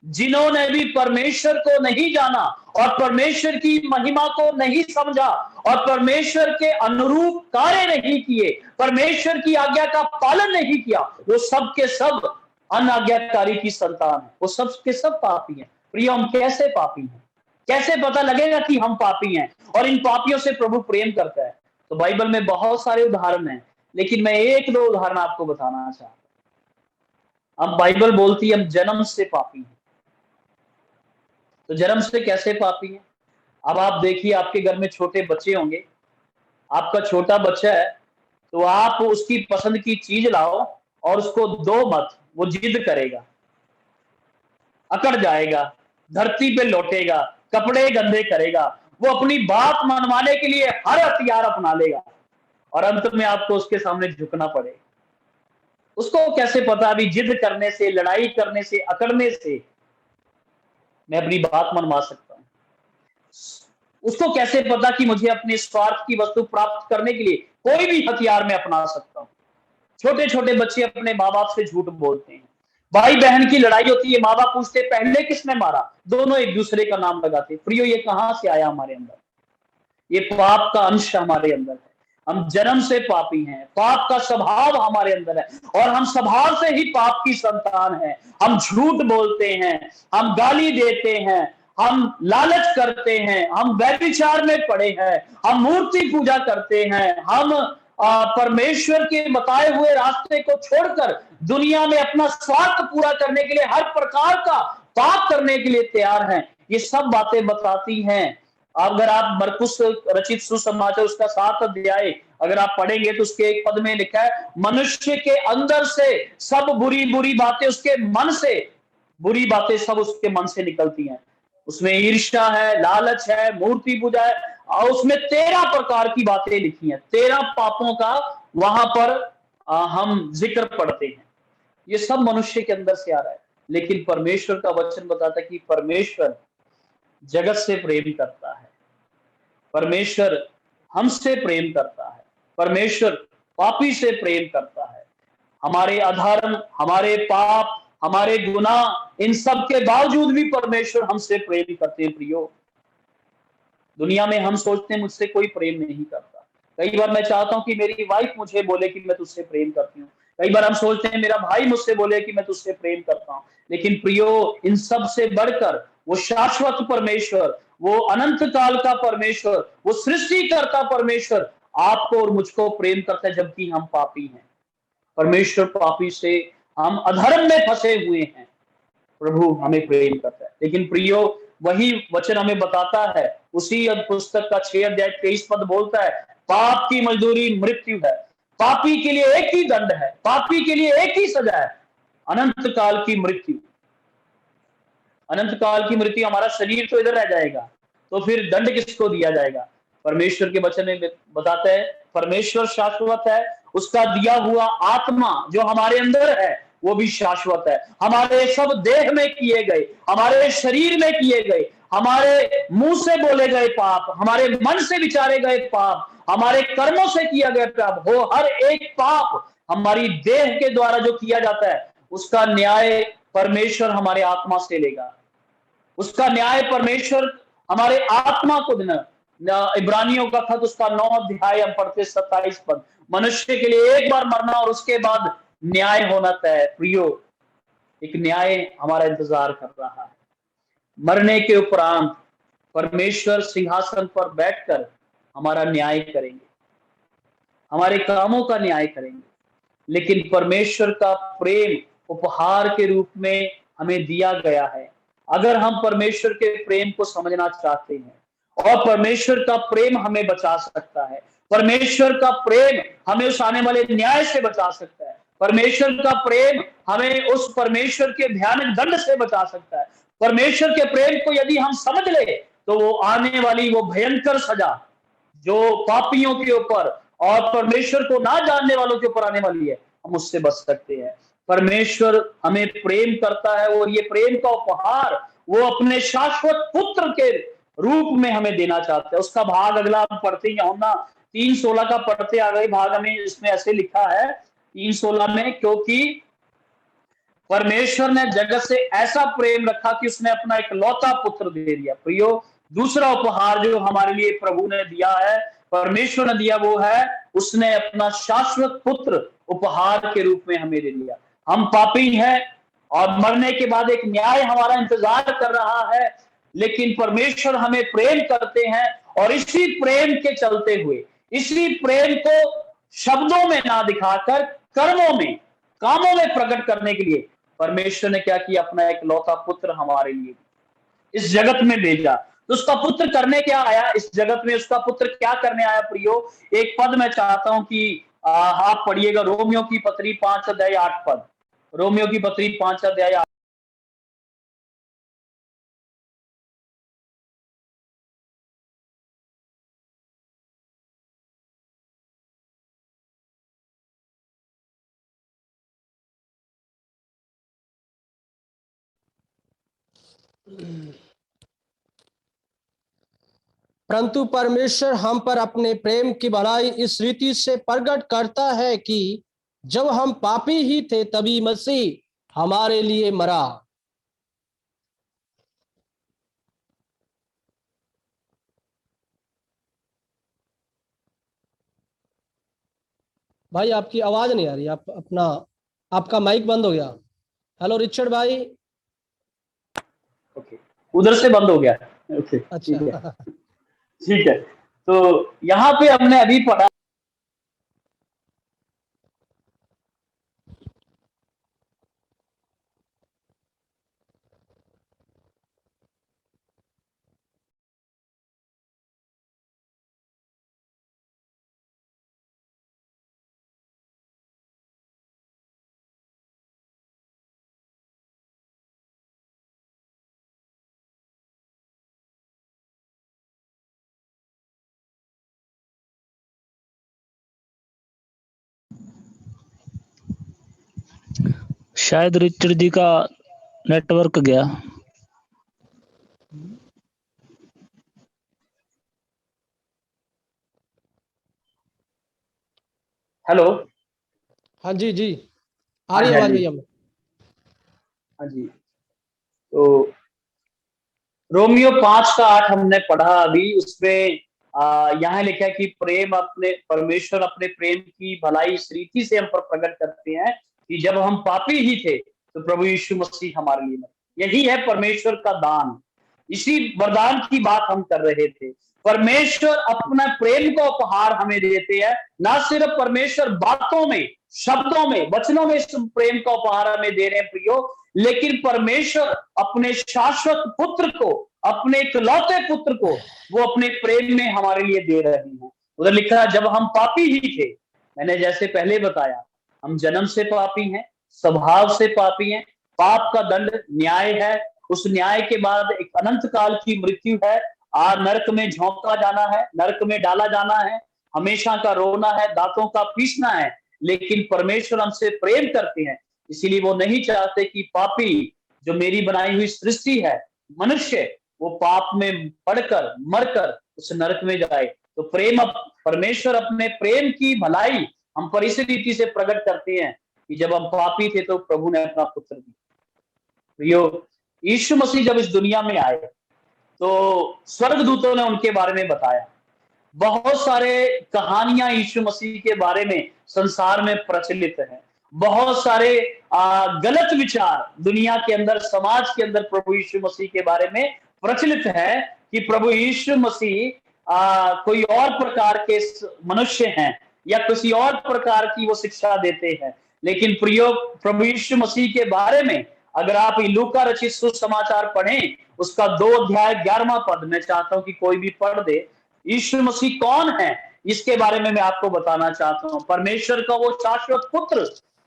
जिन्होंने भी परमेश्वर को नहीं जाना और परमेश्वर की महिमा को नहीं समझा और परमेश्वर के अनुरूप कार्य नहीं किए, परमेश्वर की आज्ञा का पालन नहीं किया, वो सब के सब अनाज्ञाकारी की संतान है, वो सब के सब पापी हैं। प्रियो हम कैसे पापी हैं, कैसे पता लगेगा कि हम पापी हैं और इन पापियों से प्रभु प्रेम करता है। तो बाइबल में बहुत सारे उदाहरण हैं, लेकिन मैं एक दो उदाहरण आपको बताना चाहता हूं। अब बाइबल बोलती है हम जन्म से पापी हैं, तो जन्म से कैसे पापी हैं? अब आप देखिए, आपके घर में छोटे बच्चे होंगे, आपका छोटा बच्चा है, तो आप उसकी पसंद की चीज लाओ और उसको दो मत, वो जिद करेगा, अकड़ जाएगा, धरती पे लौटेगा, कपड़े गंदे करेगा, वो अपनी बात मनवाने के लिए हर हथियार अपना लेगा और अंत में आपको उसके सामने झुकना पड़ेगा। उसको कैसे पता अभी जिद करने से, लड़ाई करने से, अकड़ने से मैं अपनी बात मनवा सकता हूं? उसको कैसे पता कि मुझे अपने स्वार्थ की वस्तु प्राप्त करने के लिए कोई भी हथियार मैं अपना सकता हूं? छोटे छोटे बच्चे अपने माँ बाप से झूठ बोलते हैं, भाई बहन की लड़ाई होती है, माँ बाप पूछते पहले किसने मारा, दोनों एक दूसरे का नाम लगाते। प्रियो ये कहां से आया हमारे अंदर? ये पाप का अंश हमारे अंदर है। हम जन्म से पापी हैं, पाप का स्वभाव हमारे अंदर है और हम स्वभाव से ही पाप की संतान हैं। हम झूठ बोलते हैं, हम गाली देते हैं, हम लालच करते हैं, हम व्यभिचार में पड़े हैं, हम मूर्ति पूजा करते हैं, हम परमेश्वर के बताए हुए रास्ते को छोड़कर दुनिया में अपना स्वार्थ पूरा करने के लिए हर प्रकार का पाप करने के लिए तैयार हैं। ये सब बातें बताती हैं। अगर आप मरकुस रचित सुसमाचार उसका 7 अध्याय अगर आप पढ़ेंगे तो उसके एक पद में लिखा है, मनुष्य के अंदर से सब बुरी बुरी बातें, उसके मन से बुरी बातें सब उसके मन से निकलती हैं। उसमें ईर्ष्या है, लालच है, मूर्ति पूजा है और उसमें 13 प्रकार की बातें लिखी हैं। 13 पापों का वहां पर हम जिक्र पढ़ते हैं। ये सब मनुष्य के अंदर से आ रहा है, लेकिन परमेश्वर का वचन बताता है कि परमेश्वर जगत से प्रेम करता है, परमेश्वर हमसे प्रेम करता है, परमेश्वर पापी से प्रेम करता है। हमारे अधर्म, हमारे पाप, हमारे गुनाह, इन सब के बावजूद भी परमेश्वर हमसे प्रेम करते हैं। प्रियो, दुनिया में हम सोचते हैं मुझसे कोई प्रेम नहीं करता। कई बार मैं चाहता हूं कि मेरी वाइफ मुझे बोले कि मैं तुझसे प्रेम करती हूँ, कई बार हम सोचते हैं मेरा भाई मुझसे बोले कि मैं तुझसे प्रेम करता हूं। लेकिन प्रियो, इन सब से बढ़कर वो शाश्वत परमेश्वर, वो अनंत काल का परमेश्वर, वो सृष्टिकर्ता परमेश्वर आपको और मुझको प्रेम करता है, जबकि हम पापी हैं। परमेश्वर पापी से, हम अधर्म में फंसे हुए हैं, प्रभु हमें प्रेम करता है। लेकिन प्रियो, वही वचन हमें बताता है, उसी पुस्तक का 6 अध्याय 23 पद बोलता है, पाप की मजदूरी मृत्यु है, पापी के लिए एक ही दंड है, पापी के लिए एक ही सजा है, अनंत काल की मृत्यु। अनंत काल की मृत्यु, हमारा शरीर तो इधर रह जाएगा, तो फिर दंड किसको दिया जाएगा? परमेश्वर के वचन में बताते हैं परमेश्वर शाश्वत है, उसका दिया हुआ आत्मा जो हमारे अंदर है वो भी शाश्वत है। हमारे सब देह में किए गए, हमारे शरीर में किए गए, हमारे मुंह से बोले गए पाप, हमारे मन से विचारे गए पाप, हमारे कर्मों से किया गया पाप, वो हर एक पाप हमारी देह के द्वारा जो किया जाता है, उसका न्याय परमेश्वर हमारे आत्मा से लेगा। उसका न्याय परमेश्वर हमारे आत्मा को देना। इब्रानियों का खत उसका 9 अध्याय हम पढ़ते 27 पद, मनुष्य के लिए एक बार मरना और उसके बाद न्याय होना तय। प्रियो, एक न्याय हमारा इंतजार कर रहा है। मरने के उपरांत परमेश्वर सिंहासन पर बैठकर हमारा न्याय करेंगे, हमारे कामों का न्याय करेंगे। लेकिन परमेश्वर का प्रेम उपहार के रूप में हमें दिया गया है। अगर हम परमेश्वर के प्रेम को समझना चाहते हैं, और परमेश्वर का प्रेम हमें बचा सकता है, परमेश्वर का प्रेम हमें उस आने वाले न्याय से बचा सकता है, परमेश्वर का प्रेम हमें उस परमेश्वर के भयानक दंड से बचा सकता है। परमेश्वर के प्रेम को यदि हम समझ ले तो वो आने वाली वो भयंकर सजा जो पापियों के ऊपर और परमेश्वर को ना जानने वालों के ऊपर आने वाली है, हम उससे बच सकते हैं। परमेश्वर हमें प्रेम करता है और ये प्रेम का उपहार वो अपने शाश्वत पुत्र के रूप में हमें देना चाहता है। उसका भाग अगला हम पढ़ते हैं, यूहन्ना 3:16 का पढ़ते आ गए भाग हमें इसमें ऐसे लिखा है 3:16 में, क्योंकि परमेश्वर ने जगत से ऐसा प्रेम रखा कि उसने अपना इकलौता पुत्र दे दिया। प्रियो, दूसरा उपहार जो हमारे लिए प्रभु ने दिया है, परमेश्वर ने दिया, वो है उसने अपना शाश्वत पुत्र उपहार के रूप में हमें दे दिया। हम पापी हैं और मरने के बाद एक न्याय हमारा इंतजार कर रहा है, लेकिन परमेश्वर हमें प्रेम करते हैं और इसी प्रेम के चलते हुए, इसी प्रेम को शब्दों में ना दिखाकर कर्मों में, कामों में प्रकट करने के लिए परमेश्वर ने क्या किया, अपना एक लौता पुत्र हमारे लिए इस जगत में भेजा। तो उसका पुत्र करने क्या आया इस जगत में, उसका पुत्र क्या करने आया प्रियो? एक पद मैं चाहता हूं कि आप पढ़िएगा, रोमियो की पत्री 5 अध्याय 8 पद, रोमियो की पत्री 5 अध्याय 8। परंतु परमेश्वर हम पर अपने प्रेम की भलाई इस रीति से प्रकट करता है कि जब हम पापी ही थे तभी मसीह हमारे लिए मरा। भाई आपकी आवाज नहीं आ रही, आप अपना, आपका माइक बंद हो गया। हेलो रिचर्ड भाई। ओके, उधर से बंद हो गया। ओके, अच्छा ठीक है। तो यहाँ पे हमने अभी पढ़ा, शायद रिचर्ड जी का नेटवर्क गया। हेलो, हाँ जी जी, आ रही आवाज भैया। हाँ जी। तो रोमियो 5:8 हमने पढ़ा अभी, उसमें यहाँ लिखा है कि प्रेम अपने परमेश्वर अपने प्रेम की भलाई इस रीति से हम पर प्रकट करते हैं कि जब हम पापी ही थे तो प्रभु यीशु मसीह हमारे लिए मरे। यही है परमेश्वर का दान, इसी वरदान की बात हम कर रहे थे। परमेश्वर अपना प्रेम का उपहार हमें देते हैं, ना सिर्फ परमेश्वर बातों में, शब्दों में, वचनों में इस प्रेम का उपहार हमें दे रहे हैं प्रियो, लेकिन परमेश्वर अपने शाश्वत पुत्र को, अपने इकलौते पुत्र को वो अपने प्रेम में हमारे लिए दे रहे हैं। उधर लिखा है जब हम पापी ही थे, मैंने जैसे पहले बताया, हम जन्म से पापी हैं, स्वभाव से पापी हैं, पाप का दंड न्याय है, उस न्याय के बाद एक अनंत काल की मृत्यु है, नरक में झोंका जाना है, नरक में डाला जाना है, हमेशा का रोना है, दांतों का पीसना है। लेकिन परमेश्वर हमसे प्रेम करते हैं, इसीलिए वो नहीं चाहते कि पापी, जो मेरी बनाई हुई सृष्टि है, मनुष्य, वो पाप में पड़कर मरकर उस नरक में जाए। तो प्रेम, परमेश्वर अपने प्रेम की भलाई हम पर इस रीति से प्रकट करते हैं कि जब हम पापी थे तो प्रभु ने अपना पुत्र दिया। प्रियो, यीशु मसीह जब इस दुनिया में आए तो स्वर्गदूतों ने उनके बारे में बताया, बहुत सारे कहानियां यीशु मसीह के बारे में संसार में प्रचलित है, बहुत सारे गलत विचार दुनिया के अंदर, समाज के अंदर प्रभु यीशु मसीह के बारे में प्रचलित है कि प्रभु यीशु मसीह कोई और प्रकार के मनुष्य हैं या किसी और प्रकार की वो शिक्षा देते हैं। लेकिन प्रियो, प्रभु यीशु मसीह के बारे में अगर आप लूका रचित सुसमाचार पढ़ें, उसका 2 अध्याय 11वां पद मैं चाहता हूं कि कोई भी पढ़ दे। यीशु मसीह कौन है इसके बारे में मैं आपको बताना चाहता हूं। परमेश्वर का वो शाश्वत पुत्र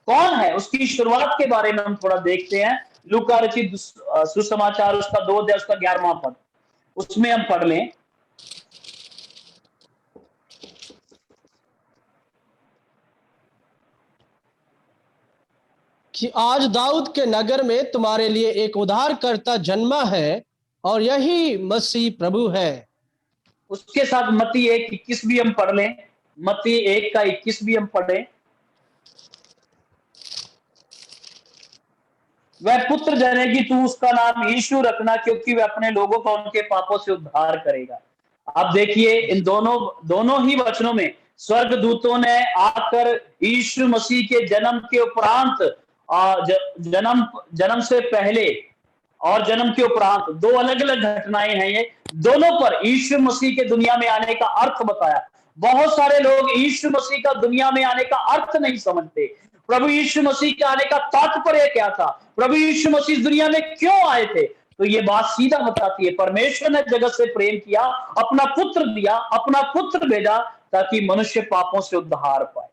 कौन है, उसकी शुरुआत के बारे में हम थोड़ा देखते हैं। लूका रचित सुसमाचार उसका 2 अध्याय उसका 11वां पद, उसमें हम पढ़ लें। कि आज दाऊद के नगर में तुम्हारे लिए एक उद्धारकर्ता जन्मा है और यही मसीह प्रभु है। उसके साथ मत्ती 1:21 भी हम पढ़ लें, मत्ती 1:21 भी हम पढ़ें। वह पुत्र जनेगी, तू उसका नाम यीशु रखना, क्योंकि वह अपने लोगों को उनके पापों से उद्धार करेगा। आप देखिए, इन दोनों ही वचनों में स्वर्गदूतों ने आकर यीशु मसीह के जन्म के उपरांत जन्म से पहले और जन्म के उपरांत दो अलग अलग घटनाएं हैं। ये दोनों पर यीशु मसीह के दुनिया में आने का अर्थ बताया। बहुत सारे लोग यीशु मसीह का दुनिया में आने का अर्थ नहीं समझते। प्रभु यीशु मसीह के आने का तात्पर्य क्या था, प्रभु यीशु मसीह दुनिया में क्यों आए थे, तो ये बात सीधा बताती है परमेश्वर ने जगत से प्रेम किया, अपना पुत्र दिया, अपना पुत्र भेजा ताकि मनुष्य पापों से उद्धार पाए।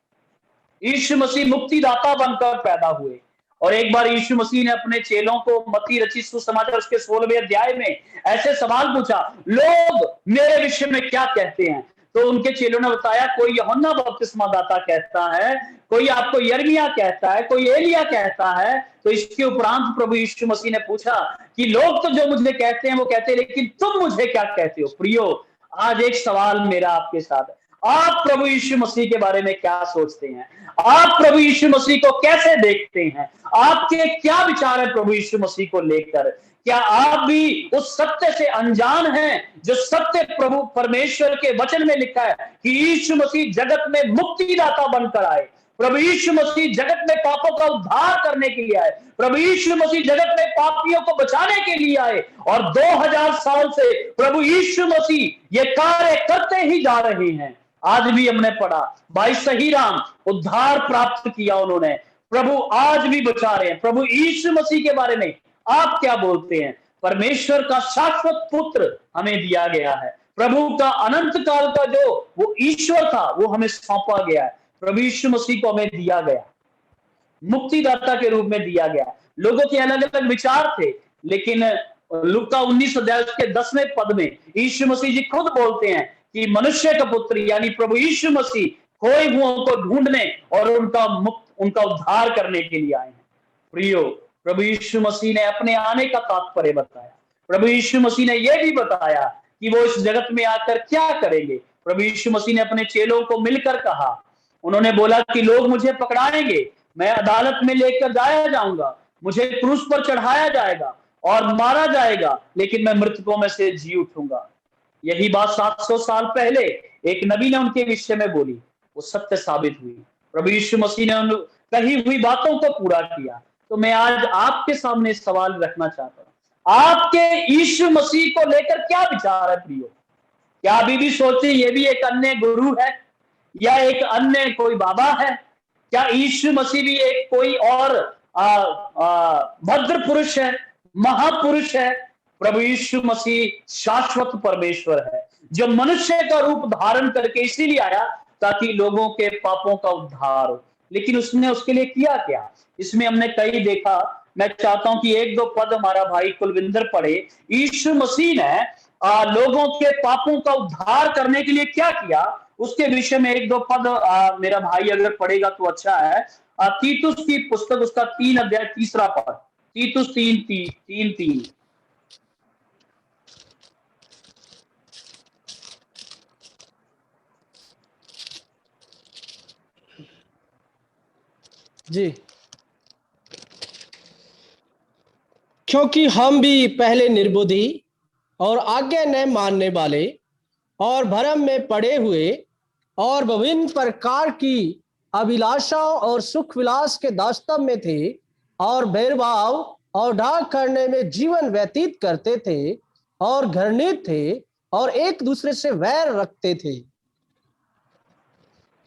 यीशु मसीह मुक्तिदाता बनकर पैदा हुए। और एक बार यीशु मसीह ने अपने चेलों को मत्ती रचित सुसमाचार उसके 16वें अध्याय में ऐसे सवाल पूछा, लोग मेरे विषय में क्या कहते हैं? तो उनके चेलों ने बताया, कोई यूहन्ना बपतिस्मा दाता कहता है, कोई आपको यिर्मयाह कहता है, कोई एलिय्याह कहता है। तो इसके उपरांत प्रभु यीशु मसीह ने पूछा कि लोग तो जो मुझे कहते हैं वो कहते हैं, लेकिन तुम मुझे क्या कहते हो? प्रियो, आज एक सवाल मेरा आपके साथ है, आप प्रभु यीशु मसीह के बारे में क्या सोचते हैं? आप प्रभु यीशु मसीह को कैसे देखते हैं? आपके क्या विचार है प्रभु यीशु मसीह को लेकर? क्या आप भी उस सत्य से अनजान हैं जो सत्य प्रभु परमेश्वर के वचन में लिखा है कि यीशु मसीह जगत में मुक्तिदाता बनकर आए, प्रभु यीशु मसीह जगत में पापों का उद्धार करने के लिए आए, प्रभु यीशु मसीह जगत में पापियों को बचाने के लिए आए, और 2000 साल से प्रभु यीशु मसीह ये कार्य करते ही जा रहे हैं। आज भी हमने पढ़ा, भाई सही राम उद्धार प्राप्त किया उन्होंने, प्रभु आज भी बचा रहे हैं। प्रभु यीशु मसीह के बारे में आप क्या बोलते हैं? परमेश्वर का शाश्वत पुत्र हमें दिया गया है, प्रभु का अनंत काल का जो वो ईश्वर था वो हमें सौंपा गया है, प्रभु यीशु मसीह को हमें दिया गया, मुक्तिदाता के रूप में दिया गया। लोगों के अलग अलग विचार थे, लेकिन लूका 19 अध्याय के 10वें पद में यीशु मसीह जी खुद बोलते हैं कि मनुष्य का पुत्र यानी प्रभु यीशु मसीह खोए हुओं को ढूंढने और उनका उद्धार करने के लिए आए हैं। प्रियो, प्रभु यीशु मसीह ने अपने आने का तात्पर्य बताया। प्रभु यीशु मसीह ने यह भी बताया कि वो इस जगत में आकर क्या करेंगे। प्रभु यीशु मसीह ने अपने चेलों को मिलकर कहा, उन्होंने बोला कि लोग मुझे पकड़ाएंगे, मैं अदालत में लेकर जाया जाऊंगा, मुझे क्रूस पर चढ़ाया जाएगा और मारा जाएगा, लेकिन मैं मृतकों में से जी उठूंगा। यही बात 700 साल पहले एक नबी ने उनके विषय में बोली, वो सत्य साबित हुई। प्रभु यीशु मसीह ने उन कही हुई बातों को पूरा किया। तो मैं आज आपके सामने सवाल रखना चाहता हूं, आपके यीशु मसीह को लेकर क्या विचार है प्रियो? क्या अभी भी सोचते ये भी एक अन्य गुरु है या एक अन्य कोई बाबा है? क्या यीशु मसीह भी एक कोई और भद्र पुरुष है, महापुरुष है? प्रभु यीशु मसीह शाश्वत परमेश्वर है जो मनुष्य का रूप धारण करके इसीलिए आया ताकि लोगों के पापों का उद्धार हो। लेकिन उसने उसके लिए किया क्या? इसमें हमने कई देखा। मैं चाहता हूं कि एक दो पद हमारा भाई कुलविंदर पढ़े। यीशु मसीह ने लोगों के पापों का उद्धार करने के लिए क्या किया, उसके विषय में एक दो पद मेरा भाई अगर पढ़ेगा तो अच्छा है। तीतुस की पुस्तक उसका 3 अध्याय 3 पद, तीतुस 3:3। जी, क्योंकि हम भी पहले निर्बुद्धि और आज्ञा न मानने वाले और भ्रम में पड़े हुए और विभिन्न प्रकार की अभिलाषाओं और सुख विलास के दास्तव में थे और भेदभाव और ढाक करने में जीवन व्यतीत करते थे और घृणित थे और एक दूसरे से वैर रखते थे।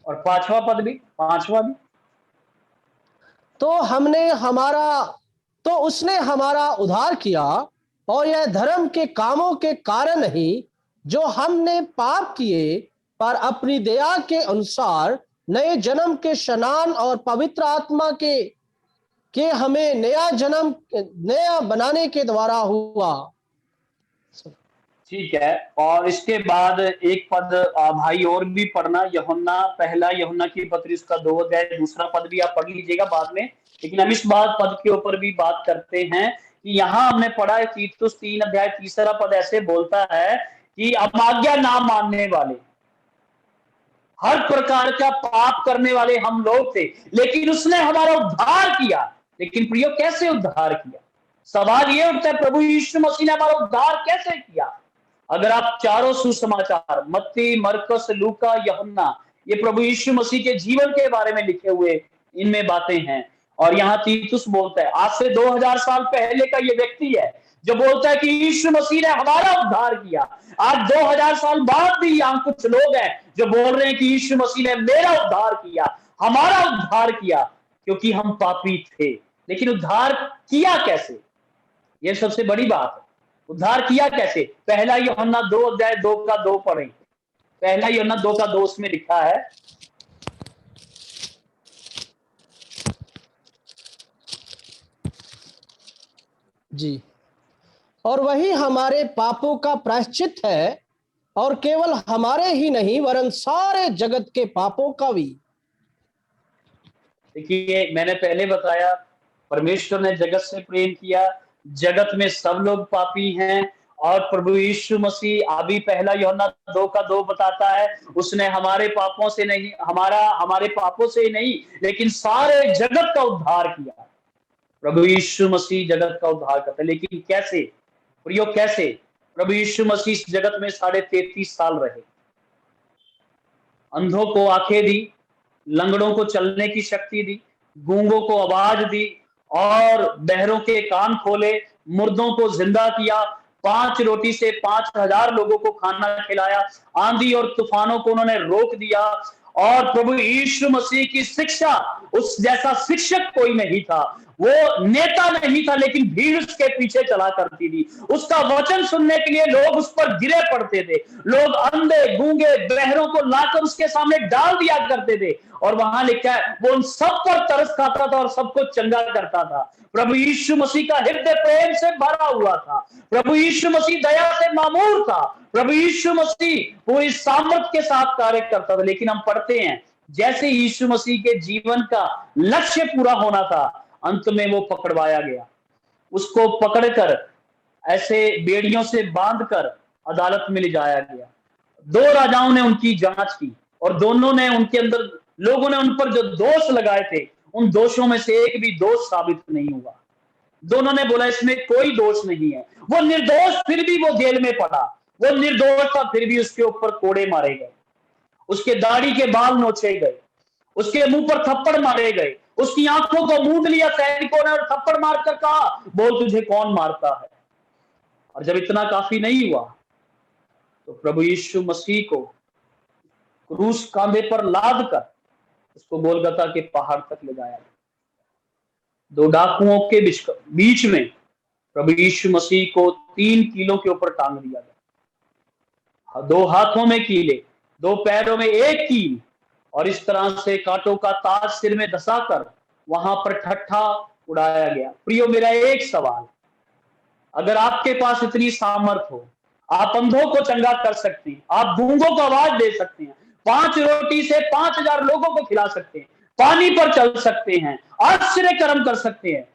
और 5वां पद भी, 5वां भी, तो उसने हमारा उद्धार किया और यह धर्म के कामों के कारण ही जो हमने पाप किए, पर अपनी दया के अनुसार नए जन्म के स्नान और पवित्र आत्मा के हमें नया बनाने के द्वारा हुआ। ठीक है। और इसके बाद एक पद भाई और भी पढ़ना, पहला यूहन्ना की पत्री उसका 2 अध्याय 2 पद भी आप पढ़ लीजिएगा बाद में। लेकिन हम इस बात पद के ऊपर भी बात करते हैं कि यहाँ हमने पढ़ा है तीतुस 3 अध्याय 3 पद ऐसे बोलता है कि अमाज्ञा ना मानने वाले, हर प्रकार का पाप करने वाले हम लोग थे, लेकिन उसने हमारा उद्धार किया। लेकिन प्रियो, कैसे उद्धार किया? सवाल ये उठता है, प्रभु यीशु मसीह ने हमारा उद्धार कैसे किया? अगर आप चारों सुसमाचार मत्ती, मरकुस, लूका, यूहन्ना, ये प्रभु यीशु मसीह के जीवन के बारे में लिखे हुए इनमें बातें हैं। और यहाँ तीतुस बोलता है, आज से 2000 साल पहले का ये व्यक्ति है जो बोलता है कि यीशु मसीह ने हमारा उद्धार किया। आज 2000 साल बाद भी यहाँ कुछ लोग हैं जो बोल रहे हैं कि यीशु मसीह ने मेरा उद्धार किया, हमारा उद्धार किया, क्योंकि हम पापी थे। लेकिन उद्धार किया कैसे, ये सबसे बड़ी बात है। उद्धार किया कैसे? पहला यूहन्ना 2:2 पढ़ें। पहला यूहन्ना 2:2 उसमें लिखा है, जी, और वही हमारे पापों का प्रायश्चित है, और केवल हमारे ही नहीं वरन सारे जगत के पापों का भी। देखिए, मैंने पहले बताया परमेश्वर ने जगत से प्रेम किया, जगत में सब लोग पापी हैं, और प्रभु यीशु मसीह अभी पहला यूहन्ना 2:2 बताता है, उसने हमारे पापों से नहीं, हमारे पापों से ही नहीं लेकिन सारे जगत का उद्धार किया। प्रभु यीशु मसीह जगत का उद्धार करता है, लेकिन कैसे प्रियो, कैसे? प्रभु यीशु मसीह इस जगत में 33.5 साल रहे, अंधों को आंखें दी, लंगड़ों को चलने की शक्ति दी, गूंगों को आवाज दी, और बहरों के कान खोले, मुर्दों को जिंदा किया, 5 रोटी से 5000 लोगों को खाना खिलाया, आंधी और तूफानों को उन्होंने रोक दिया। और प्रभु यीशु मसीह की शिक्षा, उस जैसा शिक्षक कोई नहीं था, वो नेता नहीं था, लेकिन भीड़ उसके पीछे चला करती थी। उसका वचन सुनने के लिए लोग उस पर गिरे पड़ते थे, लोग अंधे गूंगे बहरों को लाकर उसके सामने डाल दिया करते थे, और वहां लिखा है वो उन सब पर तरस खाता था और सबको चंगा करता था। प्रभु यीशु मसीह का हृदय प्रेम से भरा हुआ था, प्रभु यीशु मसीह दया से मामूर था, प्रभु यीशु मसीह पूरी सामर्थ के साथ कार्य करता था। लेकिन हम पढ़ते हैं जैसे यीशु मसीह के जीवन का लक्ष्य पूरा होना था, अंत में वो पकड़वाया गया, उसको पकड़कर ऐसे बेड़ियों से बांधकर अदालत में ले जाया गया। 2 राजाओं ने उनकी जांच की, और दोनों ने उनके अंदर, लोगों ने उन पर जो दोष लगाए थे, उन दोषों में से एक भी दोष साबित नहीं हुआ। दोनों ने बोला इसमें कोई दोष नहीं है। वो निर्दोष, फिर भी वो जेल में पड़ा, वो निर्दोष था, फिर भी उसके ऊपर कोड़े मारे गए, उसके दाढ़ी के बाल नोचे गए, उसके मुंह पर थप्पड़ मारे गए, उसकी आंखों को मूंद लिया सैनिकों ने और थप्पड़ मारकर कहा, बोल तुझे कौन मारता है। और जब इतना काफी नहीं हुआ तो प्रभु यीशु मसीह को क्रूस कांधे पर लाद कर उसको गोलगता के पहाड़ तक ले जाया। 2 डाकुओं के बीच में प्रभु यीशु मसीह को 3 कीलों के ऊपर टांग दिया गया, 2 हाथों में कीले, 2 पैरों में 1 कील, और इस तरह से कांटों का ताज सिर में धसाकर वहां पर ठट्ठा उड़ाया गया। प्रियो, मेरा एक सवाल, अगर आपके पास इतनी सामर्थ हो, आप अंधों को चंगा कर सकते हैं, आप गूंगों को आवाज दे सकते हैं, 5 रोटी से 5000 लोगों को खिला सकते हैं, पानी पर चल सकते हैं, आश्चर्य कर्म कर सकते हैं,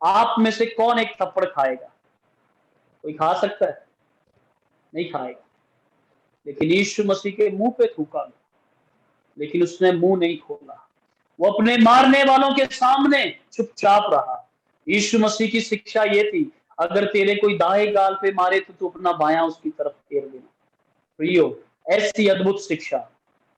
आप में से कौन एक थप्पड़ खाएगा? कोई खा सकता है? नहीं खाएगा। लेकिन यीशु मसीह के मुंह पे थूका, लेकिन उसने मुंह नहीं खोला, वो अपने मारने वालों के सामने चुपचाप रहा। यीशु मसीह की शिक्षा ये थी, अगर तेरे कोई दाएं गाल पे मारे तो तू अपना बायां उसकी तरफ फेर देना। प्रियो, ऐसी अद्भुत शिक्षा,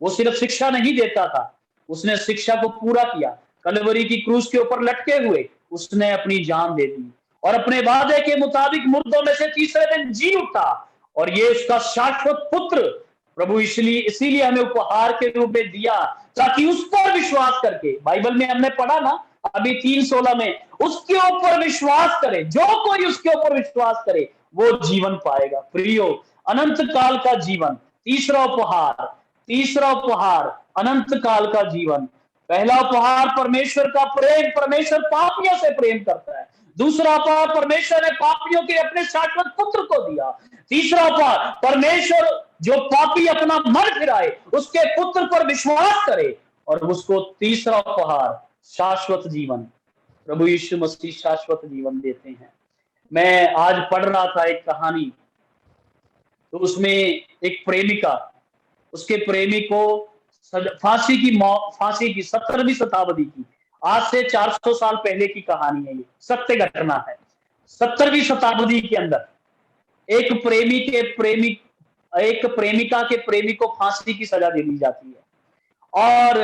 वो सिर्फ शिक्षा नहीं देता था, उसने शिक्षा को पूरा किया। कलवरी की क्रूस के ऊपर लटके हुए उसने अपनी जान दे दी, और अपने वादे के मुताबिक मुर्दों में से तीसरे दिन जी उठा, और ये उसका शाश्वत पुत्र प्रभु इसीलिए हमें उपहार के रूप में दिया, ताकि उस पर विश्वास करके, बाइबल में हमने पढ़ा ना अभी 3:16 में, उसके ऊपर विश्वास करे, जो कोई उसके ऊपर विश्वास करे वो जीवन पाएगा। प्रियो, अनंत काल का जीवन, तीसरा उपहार अनंत काल का जीवन। पहला उपहार परमेश्वर का प्रेम, परमेश्वर पापियों से प्रेम करता है। दूसरा उपहार, परमेश्वर ने पापियों के अपने शाश्वत पुत्र को दिया। तीसरा उपहार, परमेश्वर जो पापी अपना मन फिराए उसके पुत्र पर विश्वास करे, और उसको तीसरा उपहार शाश्वत जीवन, प्रभु यीशु मसीह शाश्वत जीवन देते हैं। मैं आज पढ़ रहा था एक कहानी, तो उसमें एक प्रेमिका, उसके प्रेमी को फांसी की 17वीं शताब्दी की, आज से 400 साल पहले की कहानी है, ये सत्य घटना है। 17वीं शताब्दी के अंदर एक प्रेमिका के प्रेमी को फांसी की सजा दे दी जाती है, और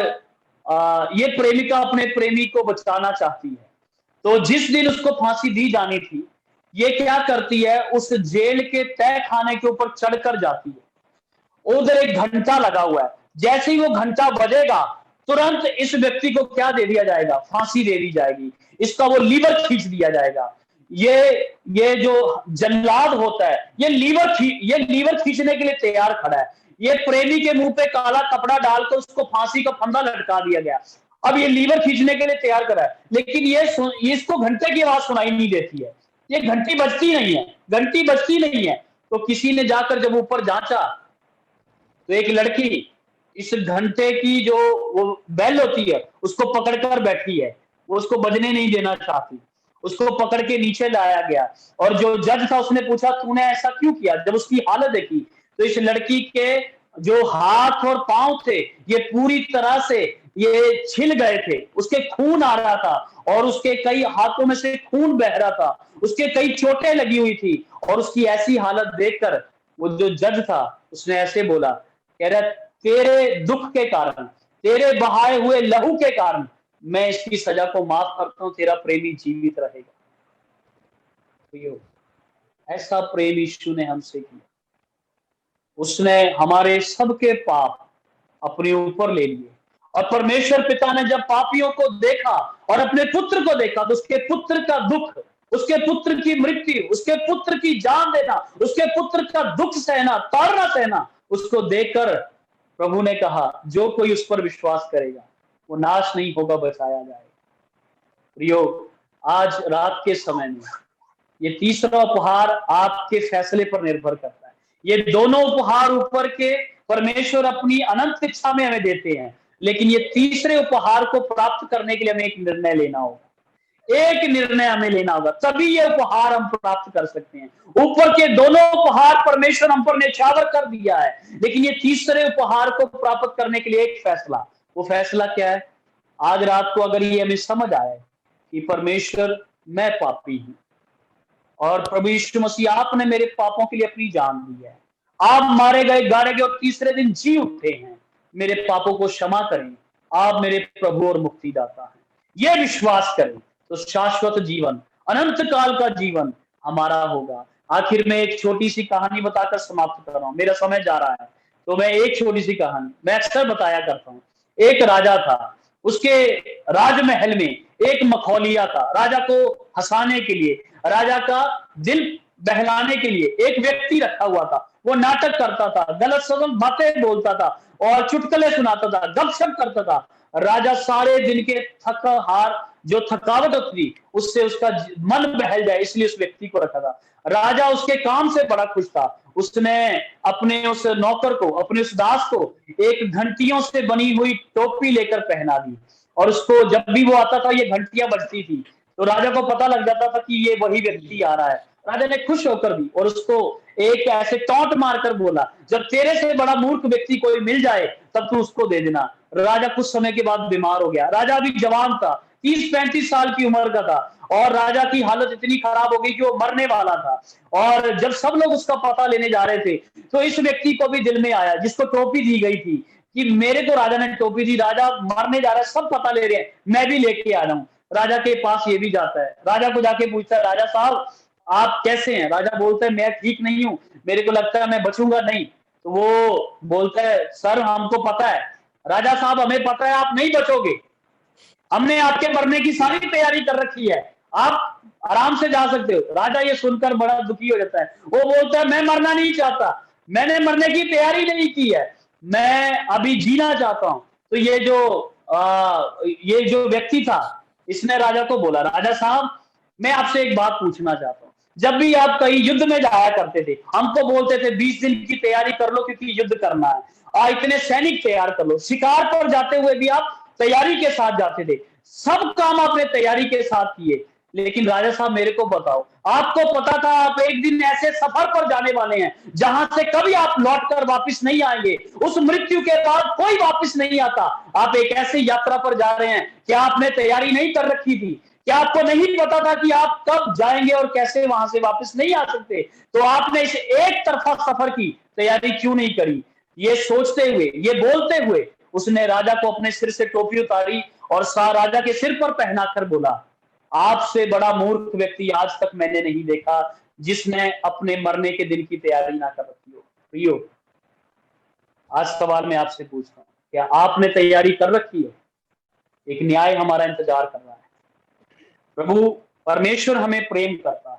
ये प्रेमिका अपने प्रेमी को बचाना चाहती है। तो जिस दिन उसको फांसी दी जानी थी, ये क्या करती है, उस जेल के तय खाने के ऊपर चढ़कर जाती है। उधर एक घंटा लगा हुआ है, जैसे ही वो घंटा बजेगा तुरंत इस व्यक्ति को क्या दे दिया जाएगा, फांसी दे दी जाएगी, इसका वो लीवर खींच दिया जाएगा। ये जो जल्लाद होता है, ये लीवर खींचने के लिए तैयार खड़ा है। ये प्रेमी के मुंह पे काला कपड़ा डालकर उसको फांसी का फंदा लटका दिया गया। अब ये लीवर खींचने के लिए तैयार करा है, लेकिन ये इसको घंटे की आवाज सुनाई नहीं देती है, ये घंटी बजती नहीं है। तो किसी ने जाकर जब ऊपर जांचा तो एक लड़की इस घंटे की जो वो बेल होती है उसको पकड़कर बैठी है, वो उसको बजने नहीं देना चाहती। उसको पकड़ के नीचे लाया गया और जो जज था उसने पूछा तूने ऐसा क्यों किया। जब उसकी हालत देखी तो इस लड़की के जो हाथ और पांव थे ये पूरी तरह से ये छिल गए थे, उसके खून आ रहा था और उसके कई हाथों में से खून बह रहा था, उसके कई चोटें लगी हुई थी। और उसकी ऐसी हालत देखकर वो जो जज था उसने ऐसे बोला, कह रहा तेरे दुख के कारण, तेरे बहाए हुए लहू के कारण मैं इसकी सजा को माफ करता हूं, तेरा प्रेमी जीवित रहेगा। ऐसा प्रेम यीशु ने हमसे किया, उसने हमारे सबके पाप अपने ऊपर ले लिए। और परमेश्वर पिता ने जब पापियों को देखा और अपने पुत्र को देखा तो उसके पुत्र का दुख, उसके पुत्र की मृत्यु, उसके पुत्र की जान देना, उसके पुत्र का दुख सहना, ताड़ना सहना, उसको देखकर प्रभु ने कहा जो कोई उस पर विश्वास करेगा वो नाश नहीं होगा, बचाया जाएगा। प्रियो, आज रात के समय में ये तीसरा उपहार आपके फैसले पर निर्भर करता है। ये दोनों उपहार ऊपर के परमेश्वर अपनी अनंत इच्छा में हमें देते हैं, लेकिन ये तीसरे उपहार को प्राप्त करने के लिए हमें एक निर्णय लेना होगा। एक निर्णय हमें लेना होगा, तभी ये उपहार हम प्राप्त कर सकते हैं। ऊपर के दोनों उपहार परमेश्वर हम पर न्यौछावर कर दिया है, लेकिन ये तीसरे उपहार को प्राप्त करने के लिए एक फैसला, वो फैसला क्या है? आज रात को अगर ये हमें समझ आए कि परमेश्वर मैं पापी हूं और प्रभु यीशु मसीह आपने मेरे पापों के लिए अपनी जान दी है, आप मारे गए, गाड़े गए और तीसरे दिन जी उठे हैं, मेरे पापों को क्षमा करें, आप मेरे प्रभु और मुक्तिदाता हैं, ये विश्वास करें तो शाश्वत जीवन, अनंत काल का जीवन हमारा होगा। आखिर में एक छोटी सी कहानी बताकर समाप्त कर रहा हूं, मेरा समय जा रहा है, तो मैं एक छोटी सी कहानी मैं अक्सर बताया करता हूं। एक राजा था, उसके राजमहल में एक मखौलिया था। राजा को हंसाने के लिए, राजा का दिल बहलाने के लिए एक व्यक्ति रखा हुआ था। वो नाटक करता था, गलत सलत बातें बोलता था और चुटकुले सुनाता था, गपशप करता था। राजा सारे दिन के जो थकावट थी उससे उसका मन बहल जाए इसलिए उस व्यक्ति को रखा था। राजा उसके काम से बड़ा खुश था। उसने अपने उस नौकर को, अपने उस दास को एक घंटियों से बनी हुई टोपी लेकर पहना दी और उसको जब भी वो आता था ये घंटियां बजती थी तो राजा को पता लग जाता था कि ये वही व्यक्ति आ रहा है। राजा ने खुश होकर दी और उसको एक ऐसे टॉन्ट मारकर बोला, जब तेरे से बड़ा मूर्ख व्यक्ति कोई मिल जाए तब तू उसको दे देना। राजा कुछ समय के बाद बीमार हो गया। राजा अभी जवान था, 30-35 साल की उम्र का था और राजा की हालत इतनी खराब हो गई कि वो मरने वाला था। और जब सब लोग उसका पता लेने जा रहे थे तो इस व्यक्ति को भी दिल में आया, जिसको टोपी दी गई थी, कि मेरे को राजा ने टोपी दी, राजा मरने जा रहा है, सब पता ले रहे हैं, मैं भी लेके आ जाऊं। राजा के पास ये भी जाता है, राजा को जाके पूछता है, राजा साहब आप कैसे हैं? राजा बोलता है मैं ठीक नहीं हूं, मेरे को लगता है मैं बचूंगा नहीं। तो वो बोलता है सर हमको पता है। राजा साहब हमें पता है आप नहीं बचोगे, हमने आपके मरने की सारी तैयारी कर रखी है, आप आराम से जा सकते हो। राजा ये सुनकर बड़ा दुखी हो जाता है। वो बोलता है मैं मरना नहीं चाहता, मैंने मरने की तैयारी नहीं की है, मैं अभी जीना चाहता हूं। तो ये जो व्यक्ति था इसने राजा को बोला, राजा साहब मैं आपसे एक बात पूछना चाहता हूं, जब भी आप कहीं युद्ध में जाया करते थे हमको बोलते थे 20 दिन की तैयारी कर लो क्योंकि युद्ध करना है, और इतने सैनिक तैयार कर लो। शिकार पर जाते हुए भी आप तैयारी के साथ जाते थे, सब काम आपने तैयारी के साथ किए, लेकिन राजा साहब मेरे को बताओ, आपको पता था आप एक दिन ऐसे सफर पर जाने वाले हैं जहां से कभी आप लौटकर वापस नहीं आएंगे, उस मृत्यु के बाद कोई वापस नहीं आता, आप एक ऐसी यात्रा पर जा रहे हैं, क्या आपने तैयारी नहीं कर रखी थी? क्या आपको नहीं पता था कि आप कब जाएंगे और कैसे वहां से वापस नहीं आ सकते? तो आपने इस एक तरफा सफर की तैयारी क्यों नहीं करी? ये सोचते हुए, ये बोलते हुए उसने राजा को अपने सिर से टोपी उतारी और राजा के सिर पर पहनाकर बोला, आपसे बड़ा मूर्ख व्यक्ति आज तक मैंने नहीं देखा जिसने अपने मरने के दिन की तैयारी ना कर रखी हो। प्रियो, आज सवाल मैं आपसे पूछता हूँ, क्या आपने तैयारी कर रखी है? एक न्याय हमारा इंतजार कर रहा है। प्रभु परमेश्वर हमें प्रेम करता है,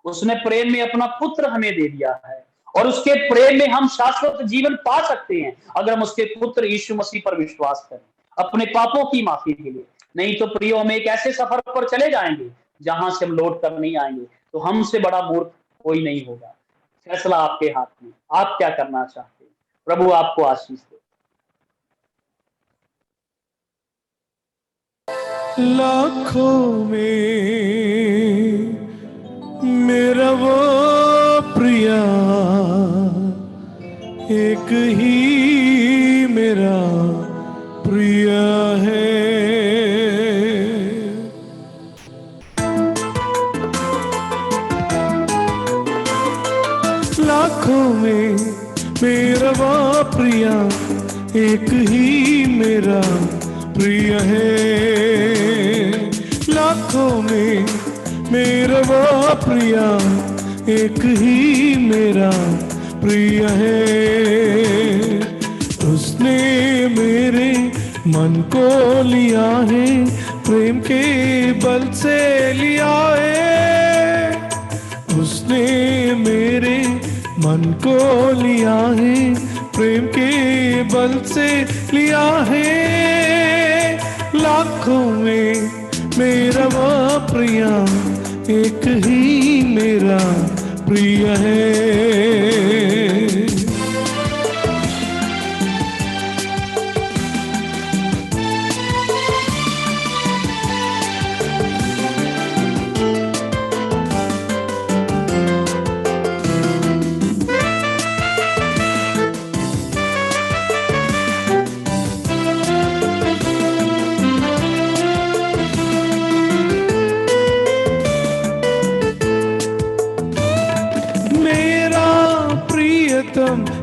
उसने प्रेम में अपना पुत्र हमें दे दिया है और उसके प्रेम में हम शाश्वत जीवन पा सकते हैं अगर हम उसके पुत्र यीशु मसीह पर विश्वास करें अपने पापों की माफी के लिए। नहीं तो प्रियो, हम एक ऐसे सफर पर चले जाएंगे जहां से हम लौट कर नहीं आएंगे। तो हमसे बड़ा मूर्ख कोई नहीं होगा। फैसला आपके हाथ में, आप क्या करना चाहते हैं? प्रभु आपको आशीष दे। लाखों में मेरा वो प्रिया, एक ही मेरा प्रिय है। लाखों में मेरा वो प्रिया, एक ही मेरा प्रिय है। लाखों में मेरा वो प्रिया, एक ही मेरा प्रिय है। उसने मेरे मन को लिया है, प्रेम के बल से लिया है। उसने मेरे मन को लिया है, प्रेम के बल से लिया है। लाखों में मेरा वो प्रिया, एक ही मेरा प्रिय है।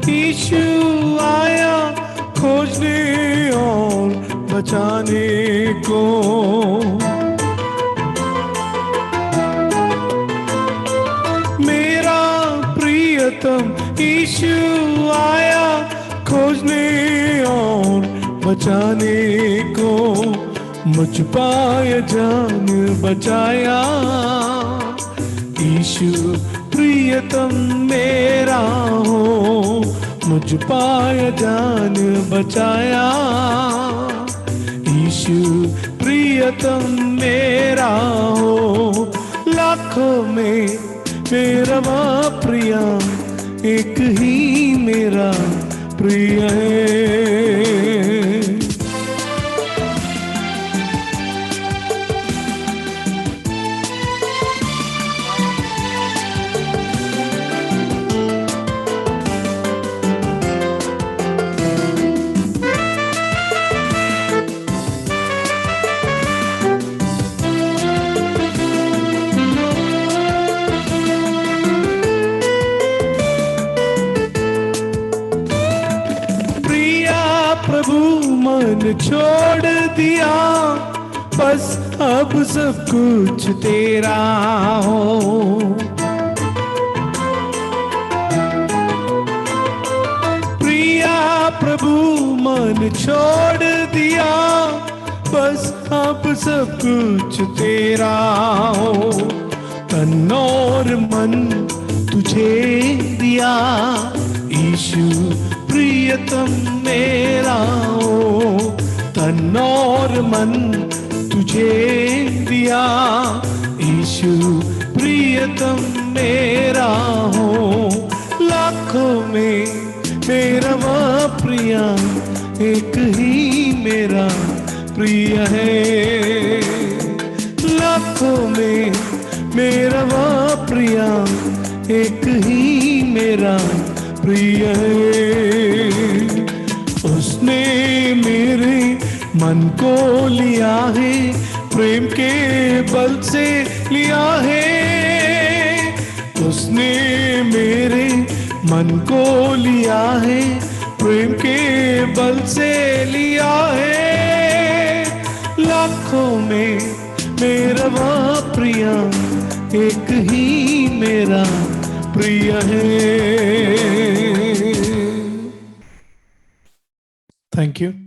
यीशु आया खोजने और बचाने को। मेरा प्रियतम यीशु आया खोजने और बचाने को। मुझ पाया जान बचाया, यीशु प्रियतम मेरा हो। मुझ पाया जान बचाया, यीशु प्रियतम मेरा हो। लाखों में मेरा वो प्रिया, एक ही मेरा प्रिय है। छोड़ दिया बस अब सब कुछ तेरा हो। प्रिया प्रभु मन छोड़ दिया बस अब सब कुछ तेरा हो। तन और मन तुझे दिया यीशु प्रियतम मेरा हो। तन और मन तुझे दिया यीशु प्रियतम मेरा हो। लाखों में मेरा वो प्रिया, एक ही मेरा प्रिय है। लाखों में मेरा वो प्रिया, एक ही मेरा प्रिय है। उसने मेरे मन को लिया है, प्रेम के बल से लिया है। उसने मेरे मन को लिया है, प्रेम के बल से लिया है, लाखों में मेरा वह प्रिया एक ही मेरा प्रिय है। Thank you.